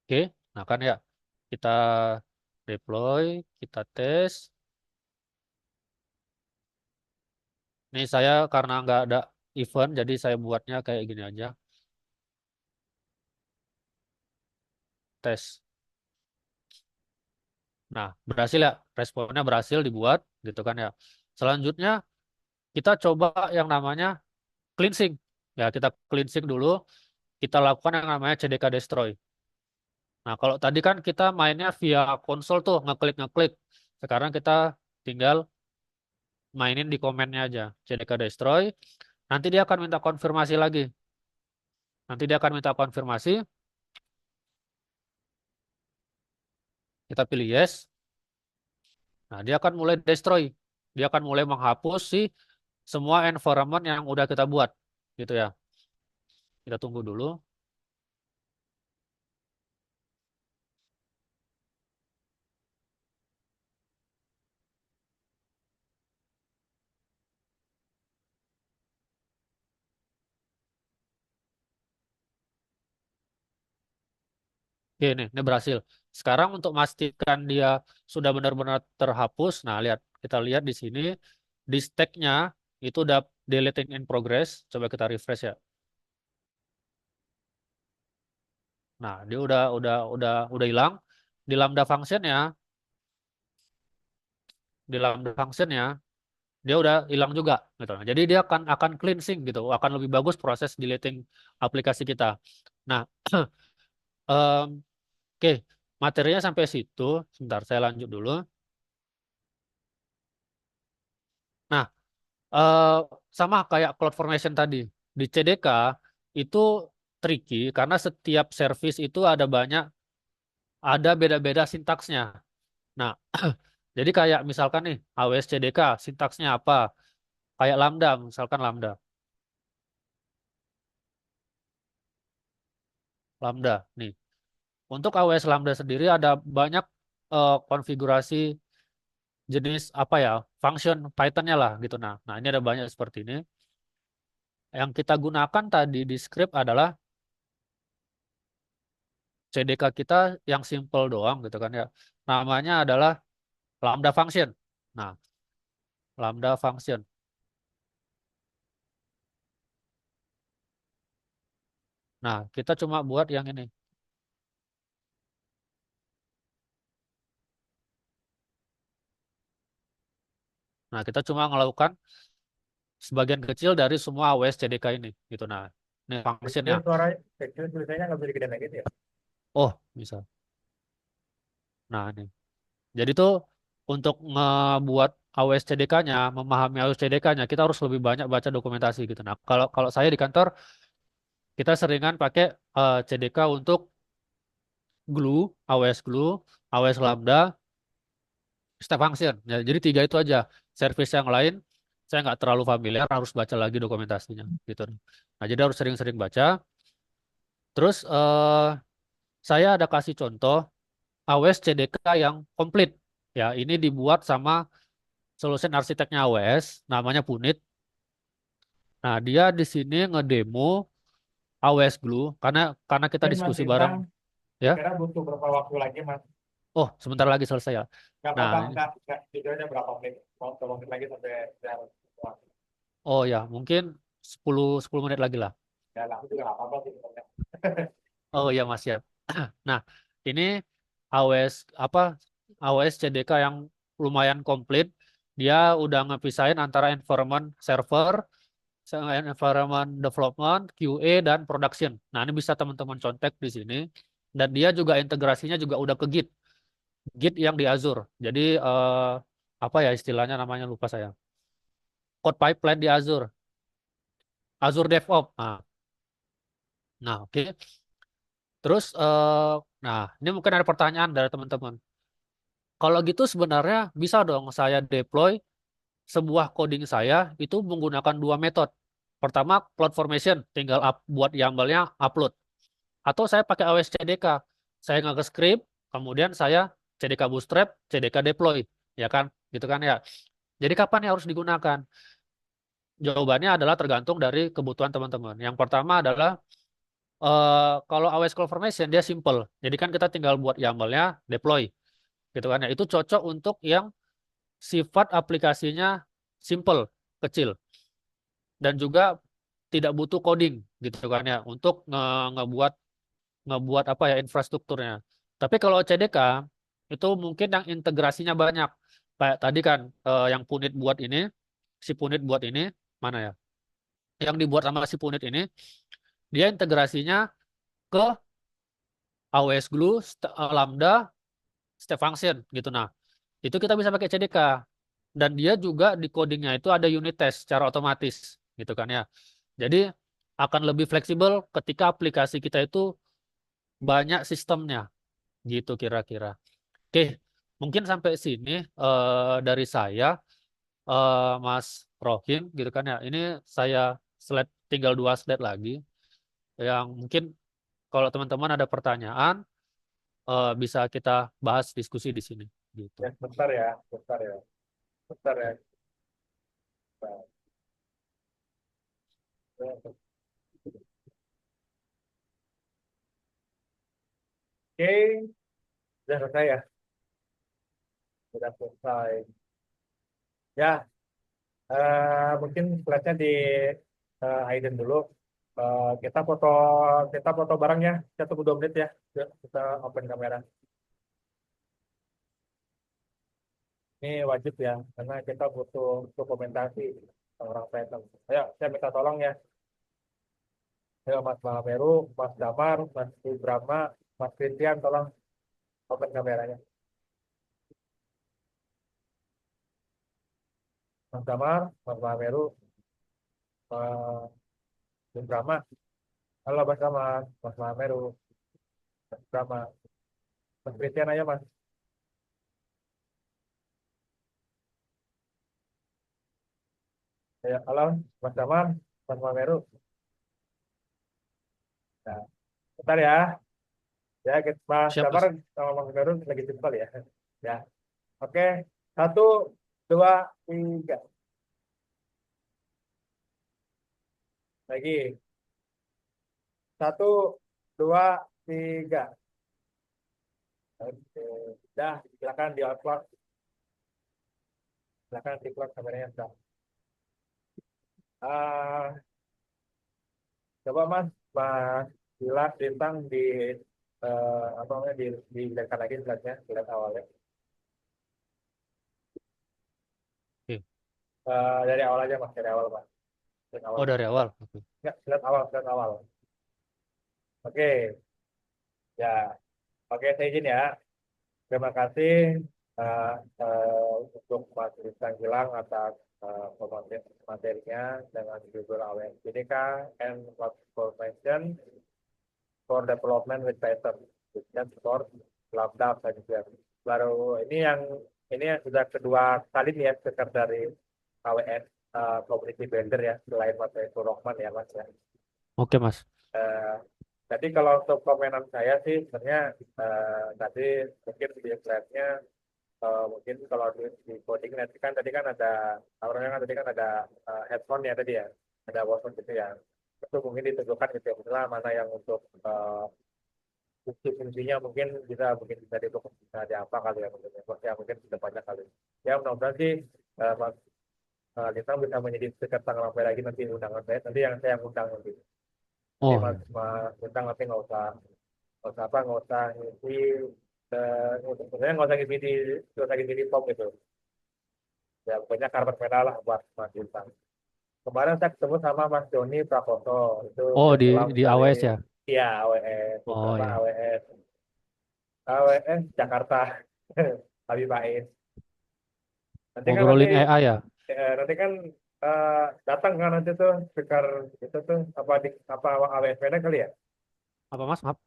Oke, nah kan ya. Kita deploy, kita tes. Ini saya karena nggak ada event, jadi saya buatnya kayak gini aja. Tes. Nah, berhasil ya. Responnya berhasil dibuat gitu kan ya. Selanjutnya kita coba yang namanya cleansing. Ya, kita cleansing dulu. Kita lakukan yang namanya CDK destroy. Nah, kalau tadi kan kita mainnya via konsol tuh, ngeklik-ngeklik. Sekarang kita tinggal mainin di komennya aja. CDK destroy. Nanti dia akan minta konfirmasi lagi. Nanti dia akan minta konfirmasi. Kita pilih yes. Nah, dia akan mulai destroy. Dia akan mulai menghapus si semua environment yang udah kita buat. Gitu ya. Kita tunggu dulu. Oke, ini berhasil. Sekarang untuk memastikan dia sudah benar-benar terhapus, nah lihat, kita lihat di sini di stack-nya itu udah deleting in progress. Coba kita refresh ya. Nah, dia udah hilang. Di Lambda function ya, di Lambda function ya, dia udah hilang juga gitu. Nah, jadi dia akan cleansing gitu, akan lebih bagus proses deleting aplikasi kita. Nah, em, oke, materinya sampai situ. Sebentar, saya lanjut dulu. Nah, eh, sama kayak CloudFormation tadi, di CDK itu tricky karena setiap service itu ada beda-beda sintaksnya. Nah, jadi kayak misalkan nih AWS CDK sintaksnya apa? Kayak Lambda, misalkan Lambda. Lambda nih. Untuk AWS Lambda sendiri ada banyak konfigurasi jenis apa ya, function Python-nya lah gitu. Nah, ini ada banyak seperti ini. Yang kita gunakan tadi di script adalah CDK kita yang simple doang gitu kan ya. Namanya adalah Lambda function. Nah, Lambda function. Nah, kita cuma buat yang ini. Nah, kita cuma melakukan sebagian kecil dari semua AWS CDK ini gitu. Nah, ini Kecil functionnya. suara, kecil tulisannya nggak bisa digedein lagi gitu ya. Oh, bisa. Nah, ini. Jadi tuh untuk ngebuat AWS CDK-nya, memahami AWS CDK-nya, kita harus lebih banyak baca dokumentasi gitu. Nah, kalau kalau saya di kantor, kita seringan pakai CDK untuk Glue, AWS Glue, AWS Lambda, step function. Ya, jadi tiga itu aja. Service yang lain saya nggak terlalu familiar, harus baca lagi dokumentasinya gitu. Nah, jadi harus sering-sering baca. Terus saya ada kasih contoh AWS CDK yang komplit. Ya, ini dibuat sama solution arsiteknya AWS, namanya Punit. Nah, dia di sini ngedemo AWS Glue karena kita Mungkin Mas diskusi bareng Bintang, ya. kira-kira butuh berapa waktu lagi Mas? Oh, sebentar lagi selesai ya. Nggak Nah, apa-apa, ini. nggak, videonya berapa menit? Berapa menit lagi sampai ya, Oh ya, mungkin 10 menit lagi lah. ya lah, itu juga nggak apa-apa sih sebenarnya. Oh ya, Mas ya. Nah, ini AWS apa AWS CDK yang lumayan komplit. Dia udah ngepisahin antara environment server, environment development, QA dan production. Nah, ini bisa teman-teman contek di sini. Dan dia juga integrasinya juga udah ke Git. Git yang di Azure. Jadi apa ya istilahnya, namanya lupa saya. Code pipeline di Azure. Azure DevOps. Nah, oke. Terus nah, ini mungkin ada pertanyaan dari teman-teman. Kalau gitu sebenarnya bisa dong saya deploy sebuah coding saya itu menggunakan dua metode. Pertama, CloudFormation, tinggal buat YAML-nya upload. Atau saya pakai AWS CDK. Saya nggak script, kemudian saya CDK Bootstrap, CDK deploy, ya kan? Gitu kan ya. Jadi kapan yang harus digunakan? Jawabannya adalah tergantung dari kebutuhan teman-teman. Yang pertama adalah kalau AWS CloudFormation dia simple. Jadi kan kita tinggal buat YAML-nya, deploy, gitu kan ya. Itu cocok untuk yang sifat aplikasinya simple, kecil, dan juga tidak butuh coding, gitu kan ya, untuk ngebuat ngebuat apa ya infrastrukturnya. Tapi kalau CDK itu mungkin yang integrasinya banyak. Kayak tadi kan yang Punit buat ini, si Punit buat ini mana ya? Yang dibuat sama si Punit ini, dia integrasinya ke AWS Glue, Lambda, Step Function gitu. Nah, itu kita bisa pakai CDK. Dan dia juga di codingnya itu ada unit test secara otomatis gitu kan ya. Jadi akan lebih fleksibel ketika aplikasi kita itu banyak sistemnya gitu kira-kira. Oke, mungkin sampai sini dari saya, Mas Rohim gitu kan ya. Ini saya tinggal 2 slide lagi. yang mungkin kalau teman-teman ada pertanyaan bisa kita bahas diskusi di sini gitu. Ya, bentar ya, bentar ya, bentar ya. Bentar. Oke, sudah selesai ya, sudah selesai. Ya, mungkin slide-nya di Aiden dulu. Kita kita foto bareng ya. Kita tunggu 2 menit ya. Yuk, kita open kamera. Ini wajib ya, karena kita butuh dokumentasi orang Vietnam. Ayo, saya minta tolong ya. Ayo Mas Mahameru, Mas Damar, Mas Ibrahma, Mas Christian, tolong open kameranya. Mas Damar, Mas Mahameru, Mas Ibrahma. Halo Mas Damar, Mas Mahameru, Mas Ibrahma. Mas Christian aja Mas. Ya, halo Mas Damar, Mas Mahameru. Nah, bentar ya. Ya, Mas Siap, Damar Mas. sama Mas Mahameru lagi jempol ya. Ya, oke. 1, 2, 3. Lagi. 1, 2, 3. Oke. Dah, silakan di upload. Silakan di upload kameranya. Dah. Ah, coba Mas, Mas Dilas Bintang apa namanya dilihatkan lagi slide-nya, slide awalnya. Oke. Dari awal aja Mas, dari awal Mas. Slide awal. Oh, dari awal. Oke. Ya, slide awal, slide awal. Oke, ya. Oke, saya izin ya. Terima kasih eh, untuk Mas Rizwan Gilang atas materinya dengan judul AWSJDK and Transformation for Development with Python. Dan for Lambda dan juga baru ini yang sudah kedua kali nih ya speaker dari AWS Community Builder ya selain Mas Eko Rohman ya Mas ya. Oke, Mas. Eh, Jadi kalau untuk komenan saya sih sebenarnya tadi mungkin di slide-nya mungkin kalau di coding nanti kan tadi kan ada orangnya kan tadi kan ada headphone ya tadi ya ada earphone gitu ya itu mungkin ditentukan gitu ya misalnya mana yang untuk fungsi-fungsinya mungkin bisa bisa diapa kali ya mungkin ya mungkin sudah banyak kali ya mudah-mudahan sih Mas Lintang bisa menjadi speaker tanggal apa lagi nanti undangan saya nanti yang saya undang nanti jadi Oh, Mas iya. Mas Lintang nanti nggak usah ngisi sebenarnya nggak usah ngisi di form gitu ya pokoknya karpet merah lah buat Mas Bintang. Kemarin saya ketemu sama Mas Doni Prakoso itu Oh, film di dari AWS ya. ya AWS Oh, beberapa ya. AWS Jakarta Habib Baiz. Ngobrolin AI ya. Nanti kan eh, datang kan nanti tuh speaker itu tuh apa AWS Medan kali ya. Apa, Mas? Maaf.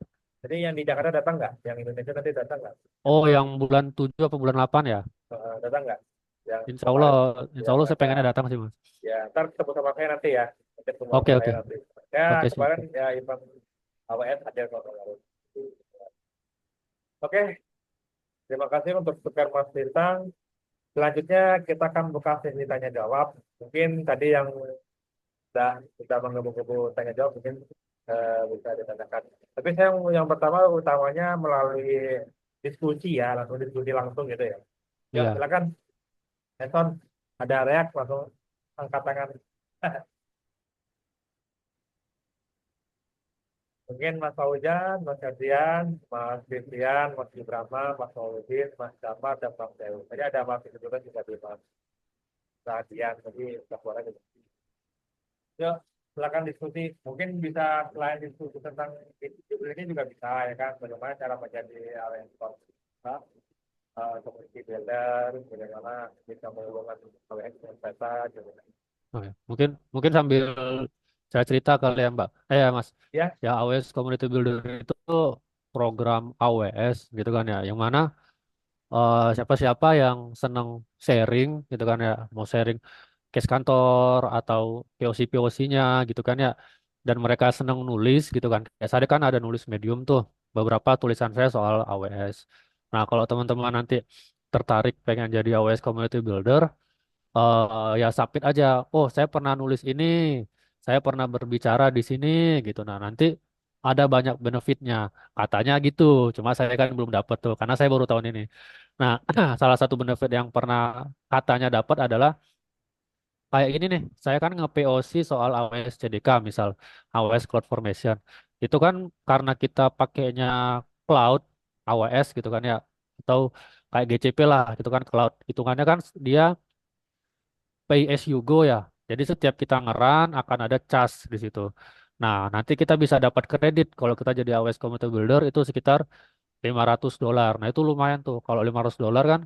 Jadi yang di Jakarta datang nggak? Yang Indonesia nanti datang nggak? Oh, yang bulan 7 apa bulan 8 ya? Datang nggak? Yang Insya Allah, kemarin insya yang Allah saya ada pengennya datang sih, Mas. ya ntar ketemu sama saya nanti ya. Nanti ketemu sama Oke, saya oke. nanti. Ya Oke, siap, kemarin siap. ya event AWS ada kok. Oke, terima kasih untuk speaker Mas Bintang. Selanjutnya kita akan buka sesi tanya jawab. Mungkin tadi yang sudah menggebu-gebu tanya jawab mungkin bisa ditanyakan. Tapi saya yang pertama utamanya melalui diskusi ya, langsung diskusi langsung gitu ya. Ya, Iya. silakan. Eson, ada reak langsung angkat tangan. Mungkin Mas Fauzan, Mas Adrian, Mas Christian, Mas Ibrahma, Mas Mauludin, Mas Damar, dan Bang Dew. Tadi ada Mas itu juga di Mas Adian, jadi suara gitu. Yuk, silakan diskusi. Mungkin bisa selain diskusi tentang judul ini juga bisa ya kan, bagaimana cara menjadi AWS community builder, bagaimana bisa menghubungkan AWS dengan peta, gitu. Oke. Mungkin mungkin sambil saya cerita kali ya, Mbak. Ya, Mas. Ya, Ya, AWS Community Builder itu program AWS gitu kan ya, yang mana siapa-siapa yang seneng sharing gitu kan ya, mau sharing case kantor atau POC-POC-nya gitu kan ya, dan mereka senang nulis gitu kan. Kayak saya kan ada nulis Medium tuh, beberapa tulisan saya soal AWS. Nah, kalau teman-teman nanti tertarik pengen jadi AWS Community Builder, ya submit aja. Oh, saya pernah nulis ini, saya pernah berbicara di sini gitu. Nah, nanti ada banyak benefitnya, katanya gitu. Cuma saya kan belum dapat tuh, karena saya baru tahun ini. Nah, salah satu benefit yang pernah katanya dapat adalah kayak ini nih, saya kan nge-POC soal AWS CDK, misal AWS CloudFormation. Itu kan karena kita pakainya cloud AWS gitu kan ya, atau kayak GCP lah gitu kan cloud. Hitungannya kan dia pay as you go ya. Jadi setiap kita ngeran akan ada charge di situ. Nah, nanti kita bisa dapat kredit kalau kita jadi AWS Community Builder itu sekitar $500. Nah, itu lumayan tuh. Kalau $500 kan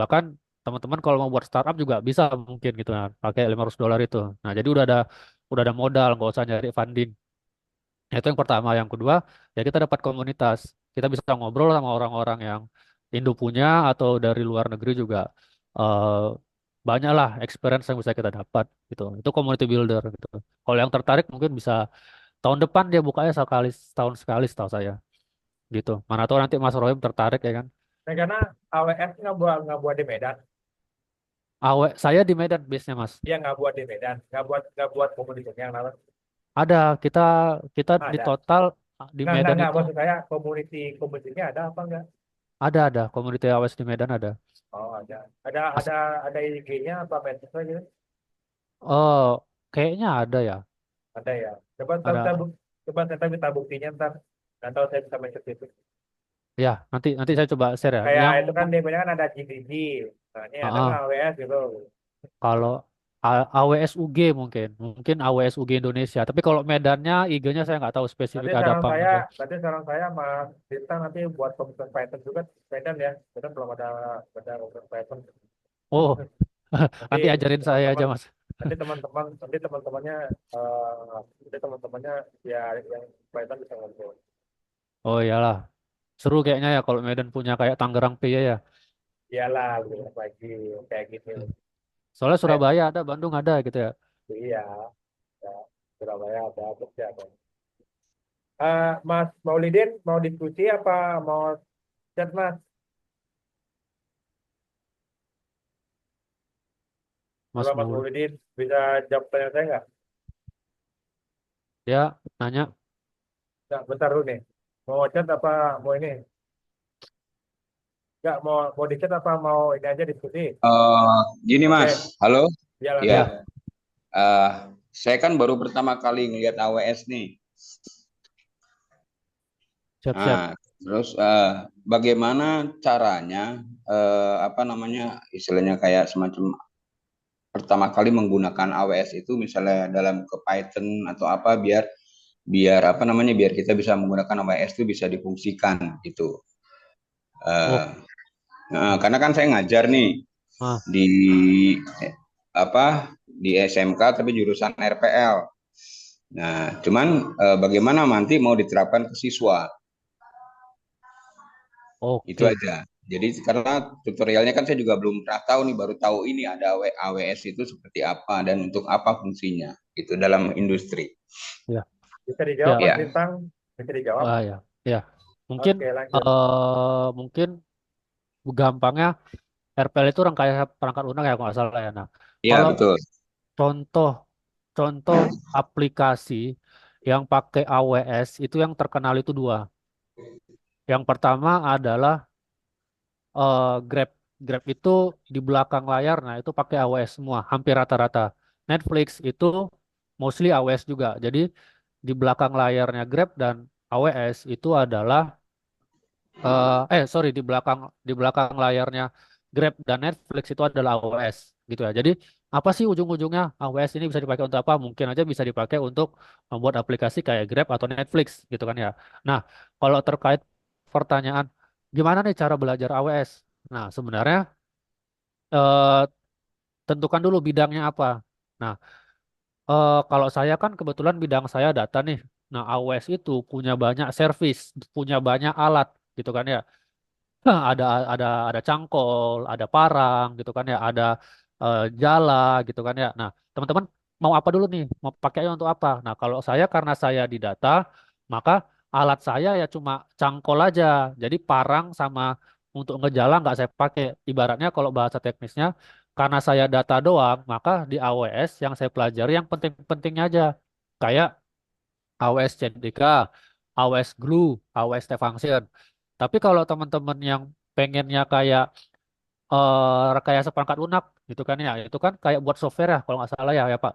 bahkan teman-teman kalau mau buat startup juga bisa mungkin gitu kan pakai $500 itu. Nah, jadi udah ada modal, nggak usah nyari funding. Nah, itu yang pertama. Yang kedua, ya kita dapat komunitas. Kita bisa ngobrol sama orang-orang yang Indo punya atau dari luar negeri juga. eh Banyak lah experience yang bisa kita dapat gitu. Itu community builder gitu. Kalau yang tertarik mungkin bisa tahun depan dia bukanya sekali setahun sekali setahu saya gitu. Mana tahu nanti Mas Rohim tertarik ya kan. Nah, karena AWS nggak buat di Medan, Saya di Medan base-nya Mas. dia nggak buat di Medan, nggak buat komunitasnya yang lain. Ada kita kita di Ada. total di Nggak Medan nggak itu maksud saya komunitinya ada apa enggak? ada community AWS di Medan ada. Oh, ada. Ada As- ada ada IG-nya apa medsos gitu? oh, kayaknya ada ya. Ada ya. Coba ntar, ntar Ada. bu- coba kita minta buktinya ntar. Nggak tahu saya bisa message itu. Ya, nanti saya coba share ya. Kayak itu kan dia bilang kan ada GDG. Nah, ini ada nggak Ah, AWS gitu. kalau AWS UG mungkin AWS UG Indonesia. Tapi kalau Medannya IG-nya saya nggak tahu Nanti spesifik ada saran apa saya, enggak ya. nanti saran saya Mas Bintang nanti buat komunitas Python juga Python ya. Kita belum ada komunitas Python. Oh, Nanti nanti ajarin saya aja teman-teman Mas. nanti teman-temannya nanti teman-temannya ya yang Python bisa ngobrol. Oh iyalah, seru kayaknya ya kalau Medan punya kayak Tangerang PY ya. Iyalah, lebih lagi kayak gitu. Soalnya Eh, Surabaya ada, Bandung ada gitu ya. iya, ya, Surabaya ada, Jogja ada. Mas Maulidin mau diskusi apa mau chat Mas? Halo Mas Mas Mul. Maulidin, bisa jawab pertanyaan saya nggak? Ya, nanya. Nggak, bentar dulu nih. Mau chat apa mau ini? Nggak, mau di chat apa mau ini aja diskusi? Gini Mas, Oke, halo. ya Ya, lanjut. Ya, eh, saya kan baru pertama kali ngelihat AWS nih. siap-siap. Nah, terus bagaimana caranya, apa namanya, istilahnya kayak semacam pertama kali menggunakan AWS itu, misalnya dalam ke Python atau apa, biar biar apa namanya, biar kita bisa menggunakan AWS itu bisa difungsikan gitu. Oh, Eh, karena kan saya ngajar nih ah, di apa di SMK tapi jurusan RPL. Nah, cuman bagaimana nanti mau diterapkan ke siswa, itu oke. aja. Jadi karena tutorialnya kan saya juga belum pernah tahu nih, baru tahu ini ada AWS itu seperti apa dan untuk apa fungsinya gitu dalam industri. Ya, Bisa dijawab ya. Mas Ya, Bintang? Bisa dijawab? Ya, ya. Mungkin Oke, lanjut. mungkin gampangnya RPL itu rangkaian perangkat lunak ya kalau nggak salah ya. Nah, ya kalau betul. contoh contoh aplikasi yang pakai AWS itu yang terkenal itu dua. Yang pertama adalah Grab. Grab itu di belakang layar, nah itu pakai AWS semua, hampir rata-rata. Netflix itu mostly AWS juga. Jadi di belakang layarnya Grab dan AWS itu adalah sorry di belakang layarnya Grab dan Netflix itu adalah AWS gitu ya. Jadi apa sih ujung-ujungnya AWS ini bisa dipakai untuk apa? Mungkin aja bisa dipakai untuk membuat aplikasi kayak Grab atau Netflix gitu kan ya. Nah, kalau terkait pertanyaan gimana nih cara belajar AWS? Nah, sebenarnya eh, tentukan dulu bidangnya apa. Nah, kalau saya kan kebetulan bidang saya data nih. Nah, AWS itu punya banyak service, punya banyak alat gitu kan ya. Nah, ada cangkol, ada parang gitu kan ya, ada jala gitu kan ya. Nah, teman-teman mau apa dulu nih, mau pakainya untuk apa. Nah, kalau saya karena saya di data, maka alat saya ya cuma cangkol aja. Jadi parang sama untuk ngejalan nggak saya pakai. Ibaratnya kalau bahasa teknisnya, karena saya data doang, maka di AWS yang saya pelajari yang penting-pentingnya aja. Kayak AWS CDK, AWS Glue, AWS Step Function. Tapi kalau teman-teman yang pengennya kayak rekayasa perangkat lunak gitu kan ya, itu kan kayak buat software ya kalau nggak salah ya Pak.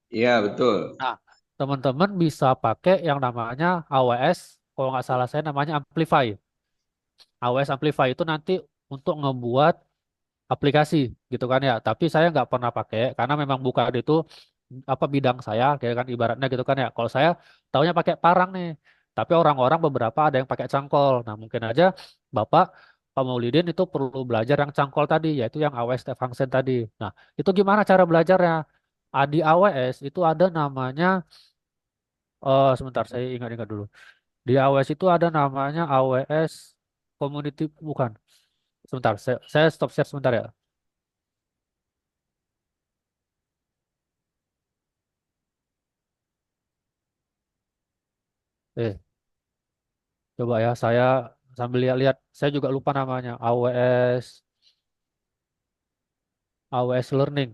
Iya, betul. Nah, teman-teman bisa pakai yang namanya AWS, kalau nggak salah saya namanya Amplify. AWS Amplify itu nanti untuk ngebuat aplikasi gitu kan ya. Tapi saya nggak pernah pakai karena memang bukan itu apa bidang saya, kayak kan ibaratnya gitu kan ya. Kalau saya taunya pakai parang nih. Tapi orang-orang beberapa ada yang pakai cangkol. Nah, mungkin aja Bapak Pak Maulidin itu perlu belajar yang cangkol tadi, yaitu yang AWS Step Function tadi. Nah, itu gimana cara belajarnya? Di AWS itu ada namanya, sebentar saya ingat-ingat dulu. Di AWS itu ada namanya AWS Community, bukan. Sebentar, saya stop share sebentar ya. Eh, Coba ya, saya sambil lihat-lihat. Saya juga lupa namanya. AWS Learning.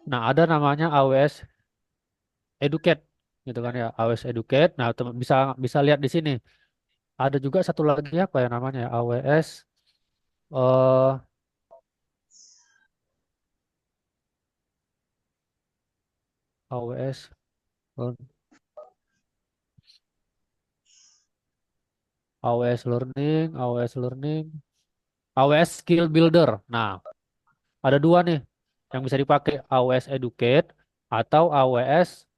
Nah, ada namanya AWS Educate, gitu kan ya. AWS Educate. Nah, bisa bisa lihat di sini. Ada juga satu lagi apa ya namanya ya? Eh AWS Learn- AWS Learning, AWS Learning, AWS Skill Builder. Nah, ada dua nih yang bisa dipakai, AWS Educate atau AWS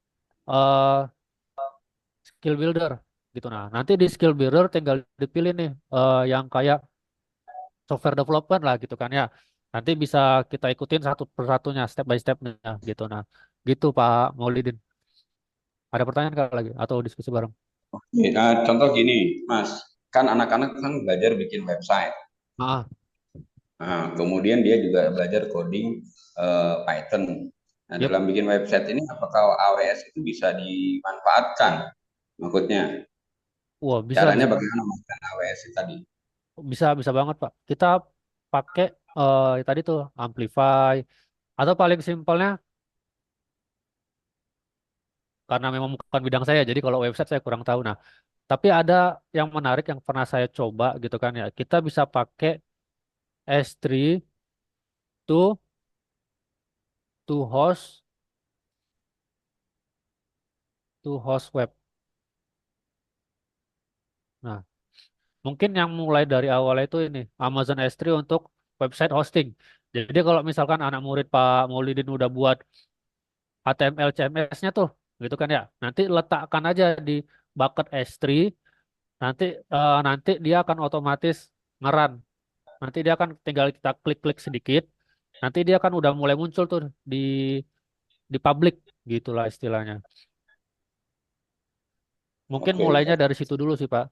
eh, Skill Builder gitu. Nah, nanti di Skill Builder tinggal dipilih nih yang kayak software development lah gitu kan ya. Nanti bisa kita ikutin satu persatunya, step by stepnya gitu. Nah, gitu Pak Maulidin. Ada pertanyaan nggak lagi atau diskusi bareng? Contoh gini, Mas, kan anak-anak kan belajar bikin website. Ah, Nah, kemudian dia juga belajar coding Python. Nah, yep. dalam bikin website ini apakah AWS itu bisa dimanfaatkan? Maksudnya, Wah, bisa caranya bisa bagaimana menggunakan AWS itu tadi? bisa bisa banget Pak. Kita pakai tadi tuh Amplify atau paling simpelnya karena memang bukan bidang saya, jadi kalau website saya kurang tahu. Nah, tapi ada yang menarik yang pernah saya coba gitu kan ya. Kita bisa pakai S3 to host web. Nah, mungkin yang mulai dari awal itu ini Amazon S3 untuk website hosting. Jadi kalau misalkan anak murid Pak Maulidin udah buat HTML CMS-nya tuh, gitu kan ya. Nanti letakkan aja di bucket S3, nanti dia akan otomatis ngeran. Nanti dia akan tinggal kita klik-klik sedikit, nanti dia akan udah mulai muncul tuh di public gitulah istilahnya. Mungkin Oke, mulainya dari situ dulu sih, Pak.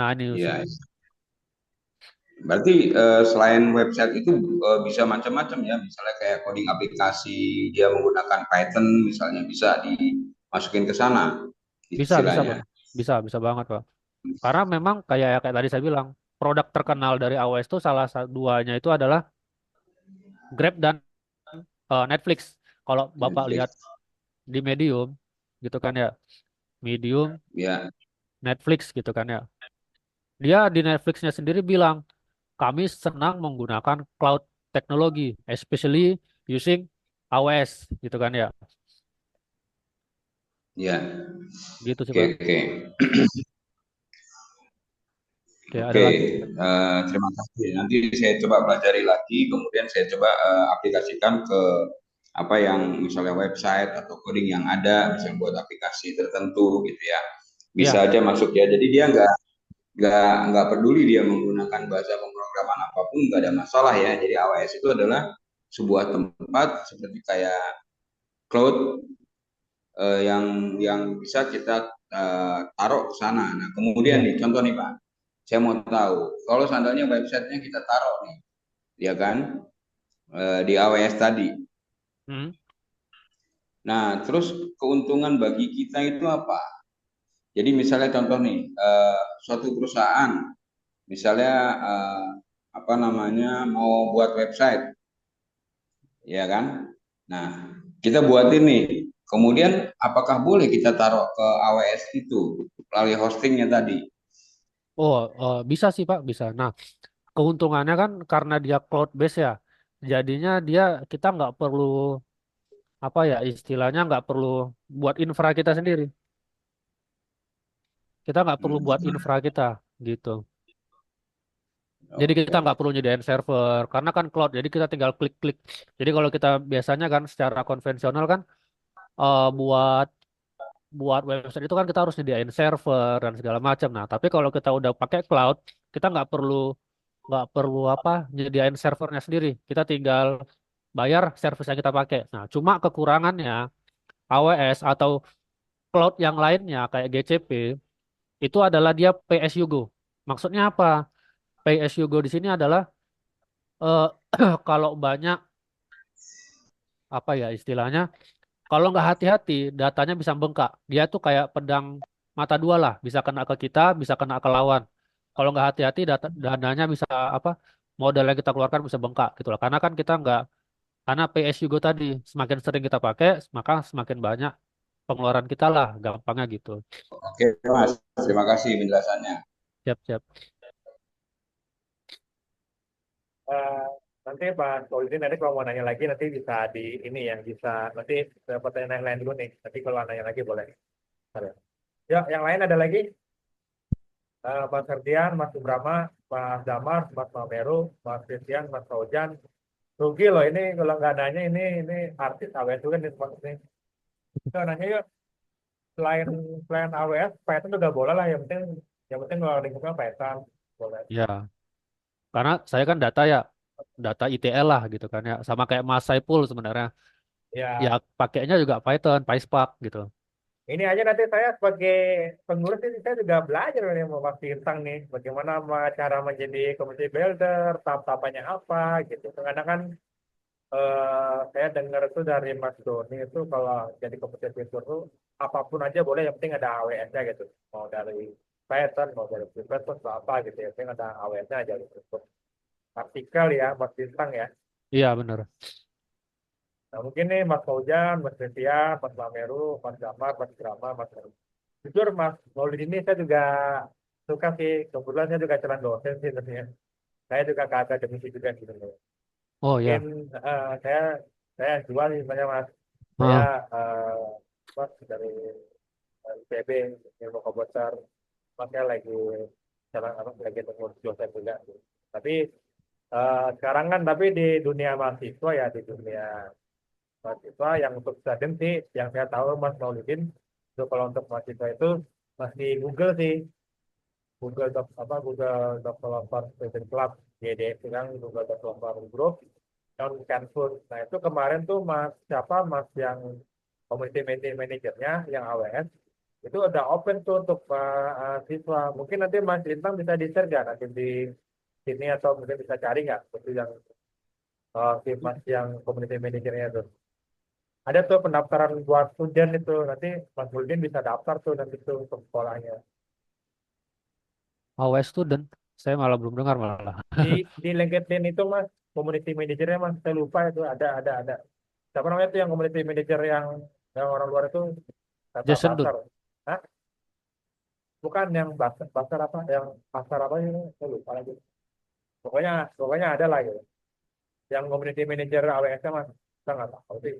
Nah, ini ya. Berarti selain website itu bisa macam-macam ya, misalnya kayak coding aplikasi dia menggunakan Python, misalnya bisa dimasukin ke sana bisa bisa, Pak. istilahnya. Bisa banget, Pak. Karena memang kayak tadi saya bilang, produk terkenal dari AWS itu salah satu duanya itu adalah Grab dan Netflix. Kalau Bapak lihat Netflix. di Medium gitu kan ya, Medium, Ya, Netflix gitu kan ya. Dia di Netflixnya sendiri bilang, kami senang menggunakan cloud teknologi, especially using AWS gitu kan ya. ya. Gitu sih Oke, Pak. oke. Oke, ada Oke, lagi. terima kasih. Nanti saya coba pelajari lagi, kemudian saya coba aplikasikan ke apa yang misalnya website atau coding yang ada, misalnya buat aplikasi tertentu gitu ya. Bisa Ya, aja masuk ya. Jadi dia nggak peduli dia menggunakan bahasa pemrograman apapun, nggak ada masalah ya. Jadi AWS itu adalah sebuah tempat seperti kayak cloud yang bisa kita taruh ke sana. Nah, kemudian ya. nih contoh nih Pak, saya mau tahu kalau seandainya websitenya kita taruh nih, ya kan? di AWS tadi. Hmm. Nah, terus keuntungan bagi kita itu apa? Jadi misalnya contoh nih, suatu perusahaan, misalnya apa namanya mau buat website, ya kan? Nah, kita buat ini. Kemudian apakah boleh kita taruh ke AWS itu melalui hostingnya tadi? Bisa sih Pak, bisa. Nah, keuntungannya kan karena dia cloud base ya, jadinya dia kita nggak perlu apa ya istilahnya nggak perlu buat infra kita sendiri. Kita nggak perlu Hmm, buat infra kita gitu. Jadi kita oke. nggak perlu nyediain server karena kan cloud. Jadi kita tinggal klik-klik. Jadi kalau kita biasanya kan secara konvensional kan buat buat website itu kan kita harus nyediain server dan segala macam. Nah, tapi kalau kita udah pakai cloud, kita nggak perlu apa nyediain servernya sendiri. Kita tinggal bayar service yang kita pakai. Nah, cuma kekurangannya AWS atau cloud yang lainnya kayak GCP itu adalah dia pay as you go. Maksudnya apa? Pay as you go di sini adalah eh, kalau banyak apa ya istilahnya, kalau nggak hati-hati datanya bisa bengkak. Dia tuh kayak pedang mata dua lah, bisa kena ke kita, bisa kena ke lawan. Kalau nggak hati-hati dananya bisa apa modal yang kita keluarkan bisa bengkak gitu lah. Karena kan kita nggak karena pay as you go tadi semakin sering kita pakai maka semakin banyak pengeluaran kita lah, gampangnya gitu. Oke, Mas. Terima kasih penjelasannya. Siap, siap. Eh, nanti Pak Solidin nanti kalau mau nanya lagi nanti bisa di ini ya bisa nanti pertanyaan yang lain dulu nih. Nanti kalau nanya lagi boleh. Bentar ya. Ya, yang lain ada lagi? Mas Ferdian, Mas Subrama, Mas Damar, Mas Mameru, Mas Christian, Mas Fauzan. Rugi loh ini kalau nggak nanya ini artis AWS juga nih Mas ini. Kita nanya yuk selain selain AWS, Python juga boleh lah yang penting kalau lingkupnya Python boleh. Ya, karena saya kan data ETL lah gitu kan ya, sama kayak Mas Saipul sebenarnya. Ya Ya, pakainya juga Python, PySpark gitu. ini aja nanti saya sebagai pengurus ini saya juga belajar nih mau Mas Bintang nih, bagaimana cara menjadi community builder, tahap-tahapannya apa gitu. Karena kan saya dengar itu dari Mas Doni itu kalau jadi community builder itu apapun aja boleh, yang penting ada AWS-nya gitu. Mau dari Python, mau dari Python, atau apa gitu ya, yang penting ada AWS-nya aja gitu. Untuk artikel ya, Mas Bintang ya. Iya bener. Nah, mungkin nih Mas Fauzan, Mas Setia, Mas Lameru, Mas Damar, Mas Drama, Mas Heru. Jujur Mas Maulid ini saya juga suka sih, kebetulan saya juga calon dosen sih sebenarnya. Saya juga ke akademisi juga gitu loh. Oh Mungkin ya. saya jual nih sebenarnya Mas. Saya Ah, Mas dari IPB, ilmu komputer. Mas saya lagi calon apa lagi tunggu dosen juga. Tapi sekarang kan tapi di dunia mahasiswa ya di dunia mahasiswa yang untuk student sih yang saya tahu Mas Maulidin itu kalau untuk mahasiswa itu masih Google sih Google Developer Student Club GDS kan Google Developer Group dan Canvas. Nah itu kemarin tuh Mas siapa Mas yang community manajernya yang AWS itu udah open tuh untuk siswa. Mungkin nanti Mas Lintang bisa di-share nggak nanti di sini atau mungkin bisa cari nggak itu yang si Mas yang community manajernya itu. Ada tuh pendaftaran buat student itu nanti Mas Muldin bisa daftar tuh nanti tuh untuk sekolahnya. AWS Student. Saya malah belum dengar malah. Di LinkedIn itu Mas community manajernya Mas saya lupa itu ada. Siapa namanya tuh yang community manager yang orang luar itu kata Jason pasar. Dun. Hah? Bukan yang pasar apa yang pasar apa ini saya lupa lagi. Pokoknya pokoknya ada lah gitu. Yang community manager AWS Mas saya nggak tahu sih.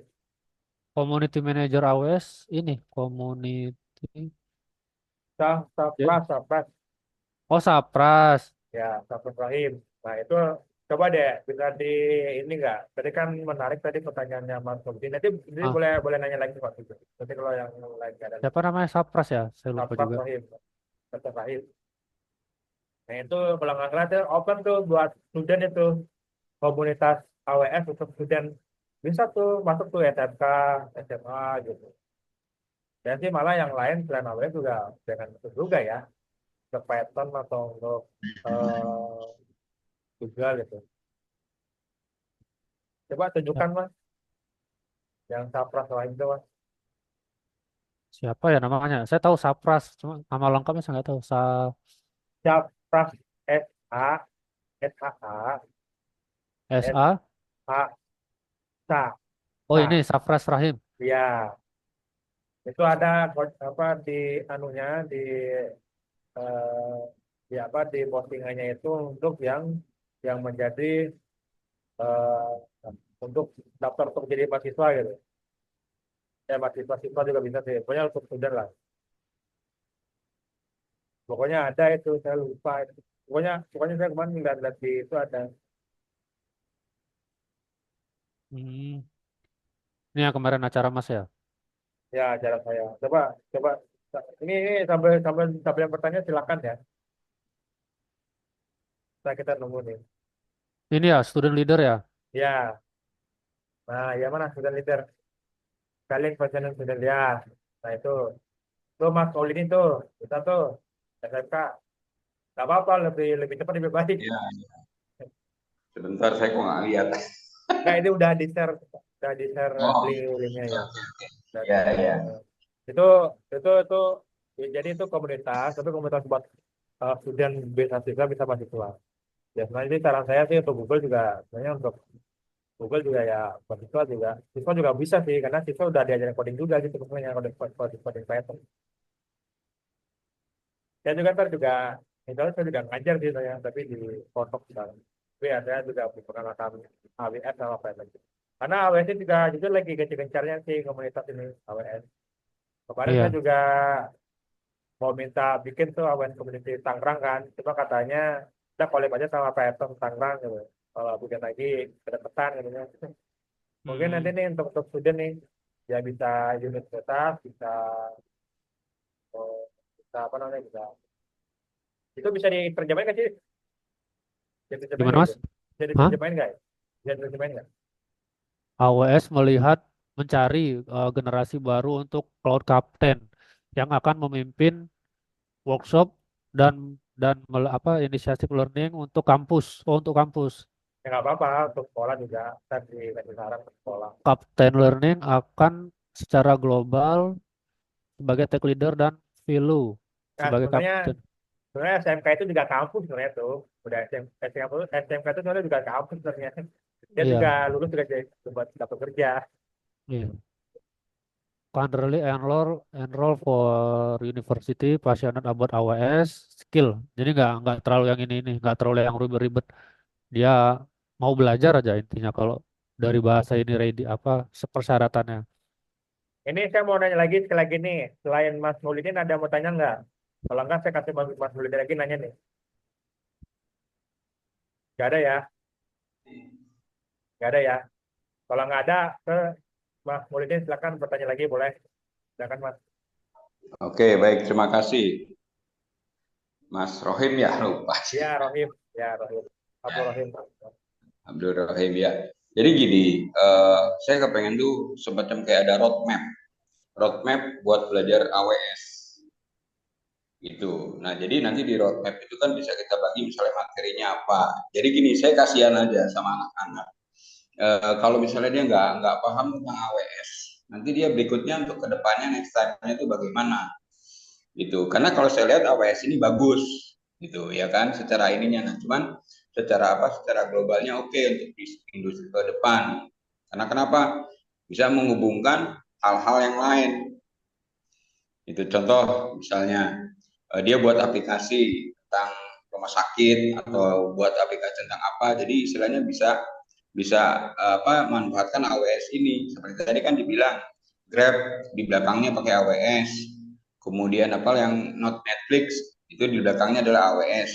Community Manager AWS ini community. Ya. Sapras. Oh, Sapras. Ya, Safir Rahim. Nah, itu coba deh bisa di ini enggak? Tadi kan menarik tadi pertanyaannya Mas Sobdi. Nanti Ah, boleh boleh nanya lagi waktu itu. Nanti kalau yang lain ada siapa namanya Sapras ya? Saya lupa Safir juga. Rahim, Safir Rahim. Nah, itu kalau nggak salah itu open tuh buat student itu komunitas AWS untuk student bisa tuh masuk tuh SMK, SMA gitu. Dan sih malah yang lain selain AWS juga dengan itu juga ya, ke Python atau untuk Google gitu. Coba Ya, tunjukkan Mas, yang Sapras lain itu Mas. siapa ya namanya? Saya tahu Sapras, cuma nama lengkapnya saya nggak tahu. Sapras, SA, SHA, SA. SH, SA, Oh ini Sapras Rahim. ya. Itu ada apa di anunya eh, di apa di postingannya itu untuk yang menjadi eh, untuk daftar untuk jadi mahasiswa gitu. Ya mahasiswa juga bisa sih. Pokoknya untuk student lah. Pokoknya ada itu saya lupa. Pokoknya pokoknya saya kemarin lihat di itu ada. Hmm. Ini yang kemarin acara Mas ya. Ya cara saya. Coba coba ini sambil yang bertanya silakan ya. Kita nunggu nih. Ini ya student leader ya. Ya, nah ya mana student leader. Kalian pasien student ya. Nah itu tuh Mas Paul ini tuh kita tuh SMK. Gak apa-apa lebih lebih cepat lebih baik. Ya, sebentar saya kok nggak lihat. Nah ini udah di share Oh, linknya oke, ya. oke, oke. Udah di Ya, share. ya. Itu itu ya, jadi itu komunitas tapi komunitas buat student beasiswa bisa mahasiswa. Ya sebenarnya sih saran saya sih untuk Google juga sebenarnya untuk Google juga ya mahasiswa juga siswa juga bisa sih karena siswa udah diajarin coding juga gitu sebenarnya coding Python. Saya juga ntar juga misalnya saya juga ngajar sih saya tapi di pondok misalnya. Tapi ya saya juga memperkenalkan AWS sama Python. Karena AWS ini juga jujur lagi gencar-gencarnya sih komunitas ini AWS. Kemarin saya Iya. juga mau minta bikin tuh AWS Community Tangerang kan. Cuma katanya kita collab aja sama Python Tangerang gitu. Kalau bikin lagi kedekatan gitu ya. Mungkin nanti Hmm. nih untuk student nih ya bisa universitas, oh, bisa apa namanya bisa itu bisa diterjemahin nggak sih? Bisa diterjemahin Gimana nggak Mas? itu? Bisa Hah? diterjemahin nggak? Bisa diterjemahin nggak? AWS melihat mencari generasi baru untuk Cloud Captain yang akan memimpin workshop apa inisiatif learning untuk kampus. Oh, untuk kampus. Ya nggak apa-apa untuk sekolah juga. Tadi kasih saran untuk sekolah. Captain Learning akan secara global sebagai tech leader dan Velu Nah sebagai sebenarnya kapten. sebenarnya SMK itu juga kampus sebenarnya tuh. Udah SMK itu sebenarnya juga kampus sebenarnya. Dia juga Iya, lulus juga jadi buat dapat kerja. iya. Currently enroll for university passionate about AWS skill. Jadi nggak terlalu yang ini nggak terlalu yang ribet-ribet. Dia mau belajar aja intinya kalau dari bahasa ini ready apa persyaratannya. Ini saya mau nanya lagi sekali lagi nih. Selain Mas Maulidin ada mau tanya nggak? Kalau nggak saya kasih Mas Maulidin lagi nanya nih. Nggak ada ya? Nggak ada ya? Kalau nggak ada ke Mas Maulidin silakan bertanya lagi boleh. Silakan Mas. Oke, baik. Terima kasih, Mas Rohim ya, lupa sih. Ya Rohim. Ya Rohim. Abdul Ya, Rohim. Abdul Rohim ya. Jadi gini, saya kepengen tuh semacam kayak ada roadmap buat belajar AWS gitu. Nah, jadi nanti di roadmap itu kan bisa kita bagi misalnya materinya apa. Jadi gini, saya kasihan aja sama anak-anak. Kalau misalnya dia nggak paham tentang AWS, nanti dia berikutnya untuk kedepannya next time-nya itu bagaimana gitu. Karena kalau saya lihat AWS ini bagus gitu ya kan secara ininya. Nah, cuman secara apa? Secara globalnya oke untuk di industri ke depan. Karena kenapa? Bisa menghubungkan hal-hal yang lain. Itu contoh misalnya dia buat aplikasi tentang rumah sakit atau buat aplikasi tentang apa. Jadi istilahnya bisa bisa apa manfaatkan AWS ini. Seperti tadi kan dibilang Grab di belakangnya pakai AWS. Kemudian apa yang not Netflix itu di belakangnya adalah AWS.